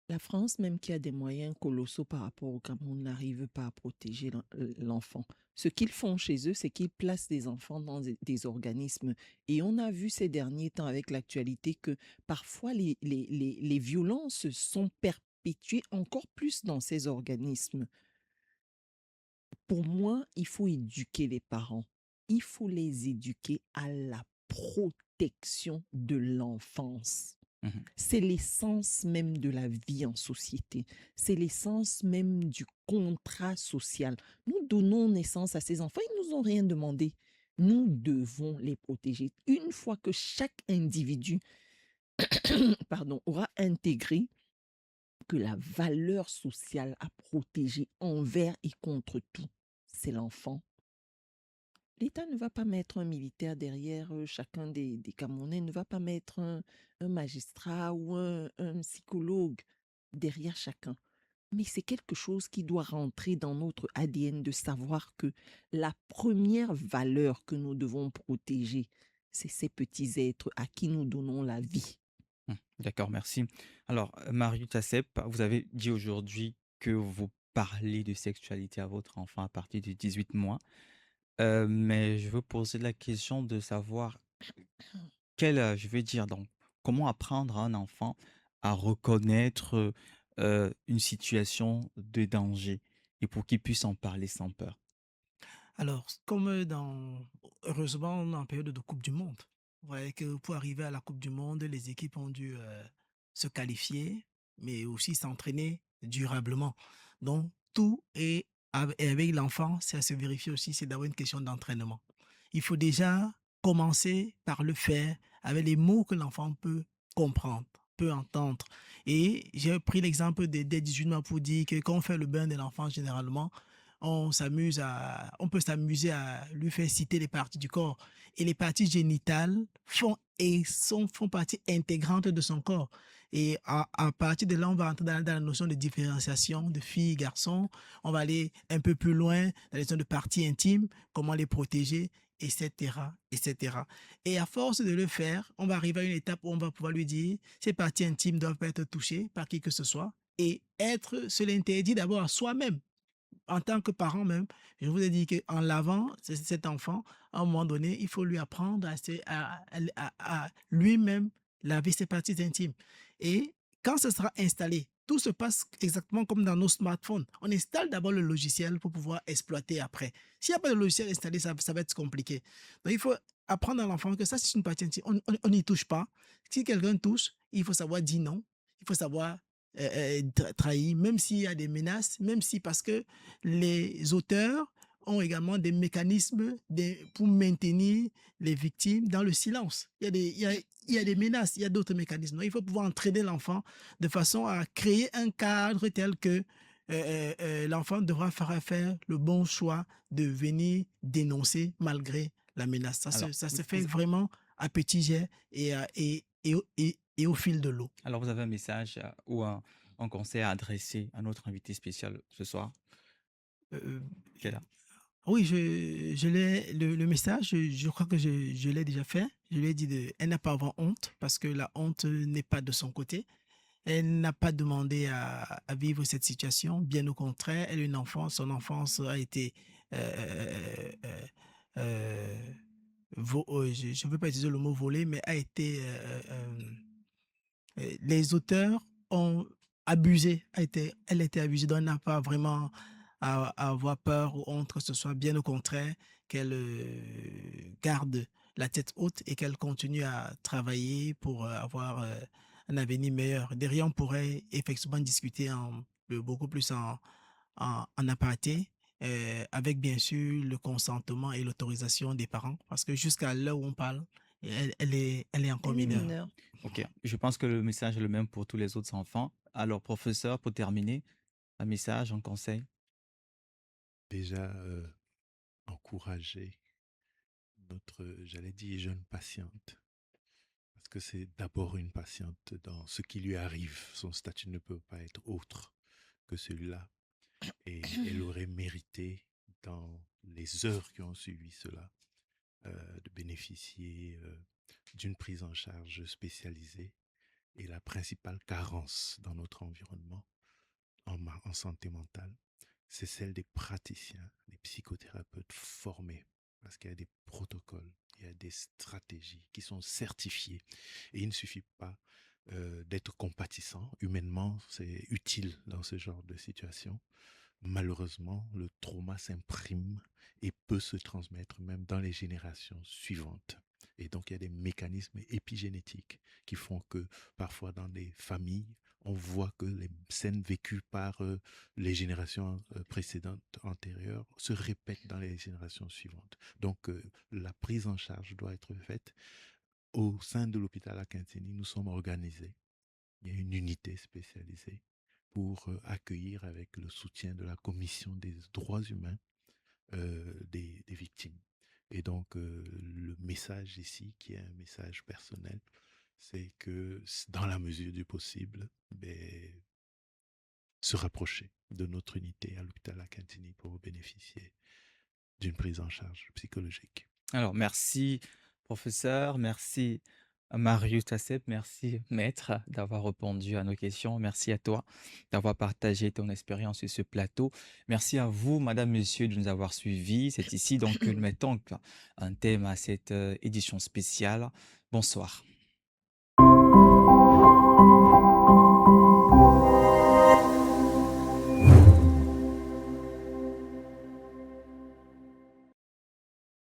La France, même qui a des moyens colossaux par rapport au Cameroun, n'arrive pas à protéger l'enfant. Ce qu'ils font chez eux, c'est qu'ils placent des enfants dans des organismes. Et on a vu ces derniers temps avec l'actualité que parfois les violences sont perpétuées encore plus dans ces organismes. Pour moi, il faut éduquer les parents. Il faut les éduquer à la protection de l'enfance. C'est l'essence même de la vie en société. C'est l'essence même du contrat social. Nous donnons naissance à ces enfants. Ils ne nous ont rien demandé. Nous devons les protéger. Une fois que chaque individu aura intégré que la valeur sociale à protéger envers et contre tout, c'est l'enfant. L'État ne va pas mettre un militaire derrière chacun des Camerounais, ne va pas mettre un magistrat ou un psychologue derrière chacun. Mais c'est quelque chose qui doit rentrer dans notre ADN de savoir que la première valeur que nous devons protéger, c'est ces petits êtres à qui nous donnons la vie. D'accord, merci. Alors, Marie Tassep, vous avez dit aujourd'hui que vous parlez de sexualité à votre enfant à partir de 18 mois. Mais je veux poser la question de savoir donc, comment apprendre à un enfant à reconnaître une situation de danger et pour qu'il puisse en parler sans peur. Alors, heureusement, on est en période de Coupe du Monde. Vous voyez que pour arriver à la Coupe du Monde, les équipes ont dû se qualifier, mais aussi s'entraîner durablement. Donc, tout est et avec l'enfant, c'est à se vérifier aussi, c'est d'avoir une question d'entraînement. Il faut déjà commencer par le faire avec les mots que l'enfant peut comprendre, peut entendre. Et j'ai pris l'exemple des 18 mois pour dire que quand on fait le bain de l'enfant, généralement, on peut s'amuser à lui faire citer les parties du corps. Et les parties génitales font partie intégrante de son corps. Et à partir de là, on va entrer dans la notion de différenciation de filles et garçons. On va aller un peu plus loin dans la notion de parties intimes, comment les protéger, etc., etc. Et à force de le faire, on va arriver à une étape où on va pouvoir lui dire ces parties intimes doivent pas être touchées par qui que ce soit et se l'interdit d'abord à soi-même en tant que parent même. Je vous ai dit qu'en lavant cet enfant, à un moment donné, il faut lui apprendre à lui-même laver ses parties intimes. Et quand ce sera installé, tout se passe exactement comme dans nos smartphones. On installe d'abord le logiciel pour pouvoir exploiter après. S'il n'y a pas de logiciel installé, ça va être compliqué. Donc, il faut apprendre à l'enfant que ça, c'est une partie intime. On n'y touche pas. Si quelqu'un touche, il faut savoir dire non. Il faut savoir trahir, même s'il y a des menaces, même si parce que les auteurs ont également des mécanismes pour maintenir les victimes dans le silence. Il y a des menaces, il y a d'autres mécanismes. Donc, il faut pouvoir entraîner l'enfant de façon à créer un cadre tel que l'enfant devra faire le bon choix de venir dénoncer malgré la menace. Ça se fait vraiment à petit jet et au fil de l'eau. Alors, vous avez un message ou un conseil à adresser à notre invité spécial ce soir? Oui, le message, je crois que je l'ai déjà fait. Je lui ai dit elle n'a pas à avoir honte parce que la honte n'est pas de son côté. Elle n'a pas demandé à vivre cette situation. Bien au contraire, elle est une enfant. Son enfance a été je ne veux pas utiliser le mot voler, mais a été les auteurs ont abusé, elle a été abusée, donc elle n'a pas vraiment à avoir peur ou honte que ce soit, bien au contraire, qu'elle garde la tête haute et qu'elle continue à travailler pour avoir un avenir meilleur. Derrière, on pourrait effectivement discuter beaucoup plus en aparté, avec bien sûr le consentement et l'autorisation des parents, parce que jusqu'à l'heure où on parle, elle est encore mineure. Ok, je pense que le message est le même pour tous les autres enfants. Alors, professeur, pour terminer, un message, un conseil? Déjà, encourager j'allais dire, jeune patiente, parce que c'est d'abord une patiente dans ce qui lui arrive. Son statut ne peut pas être autre que celui-là. Et elle aurait mérité, dans les heures qui ont suivi cela, de bénéficier d'une prise en charge spécialisée. Et la principale carence dans notre environnement en santé mentale, c'est celle des praticiens, des psychothérapeutes formés, parce qu'il y a des protocoles, il y a des stratégies qui sont certifiées. Et il ne suffit pas d'être compatissant. Humainement, c'est utile dans ce genre de situation. Malheureusement, le trauma s'imprime et peut se transmettre même dans les générations suivantes. Et donc, il y a des mécanismes épigénétiques qui font que parfois dans des familles, on voit que les scènes vécues par les générations précédentes, antérieures, se répètent dans les générations suivantes. Donc, la prise en charge doit être faite. Au sein de l'hôpital Akintini, nous sommes organisés. Il y a une unité spécialisée pour accueillir avec le soutien de la Commission des droits humains des victimes. Et donc, le message ici, qui est un message personnel, c'est que dans la mesure du possible, se rapprocher de notre unité à l'hôpital Akintini pour bénéficier d'une prise en charge psychologique. Alors, merci, professeur, merci Marius Tassep, merci maître d'avoir répondu à nos questions. Merci à toi d'avoir partagé ton expérience sur ce plateau. Merci à vous, madame, monsieur, de nous avoir suivis. C'est ici donc que nous mettons un thème à cette édition spéciale. Bonsoir.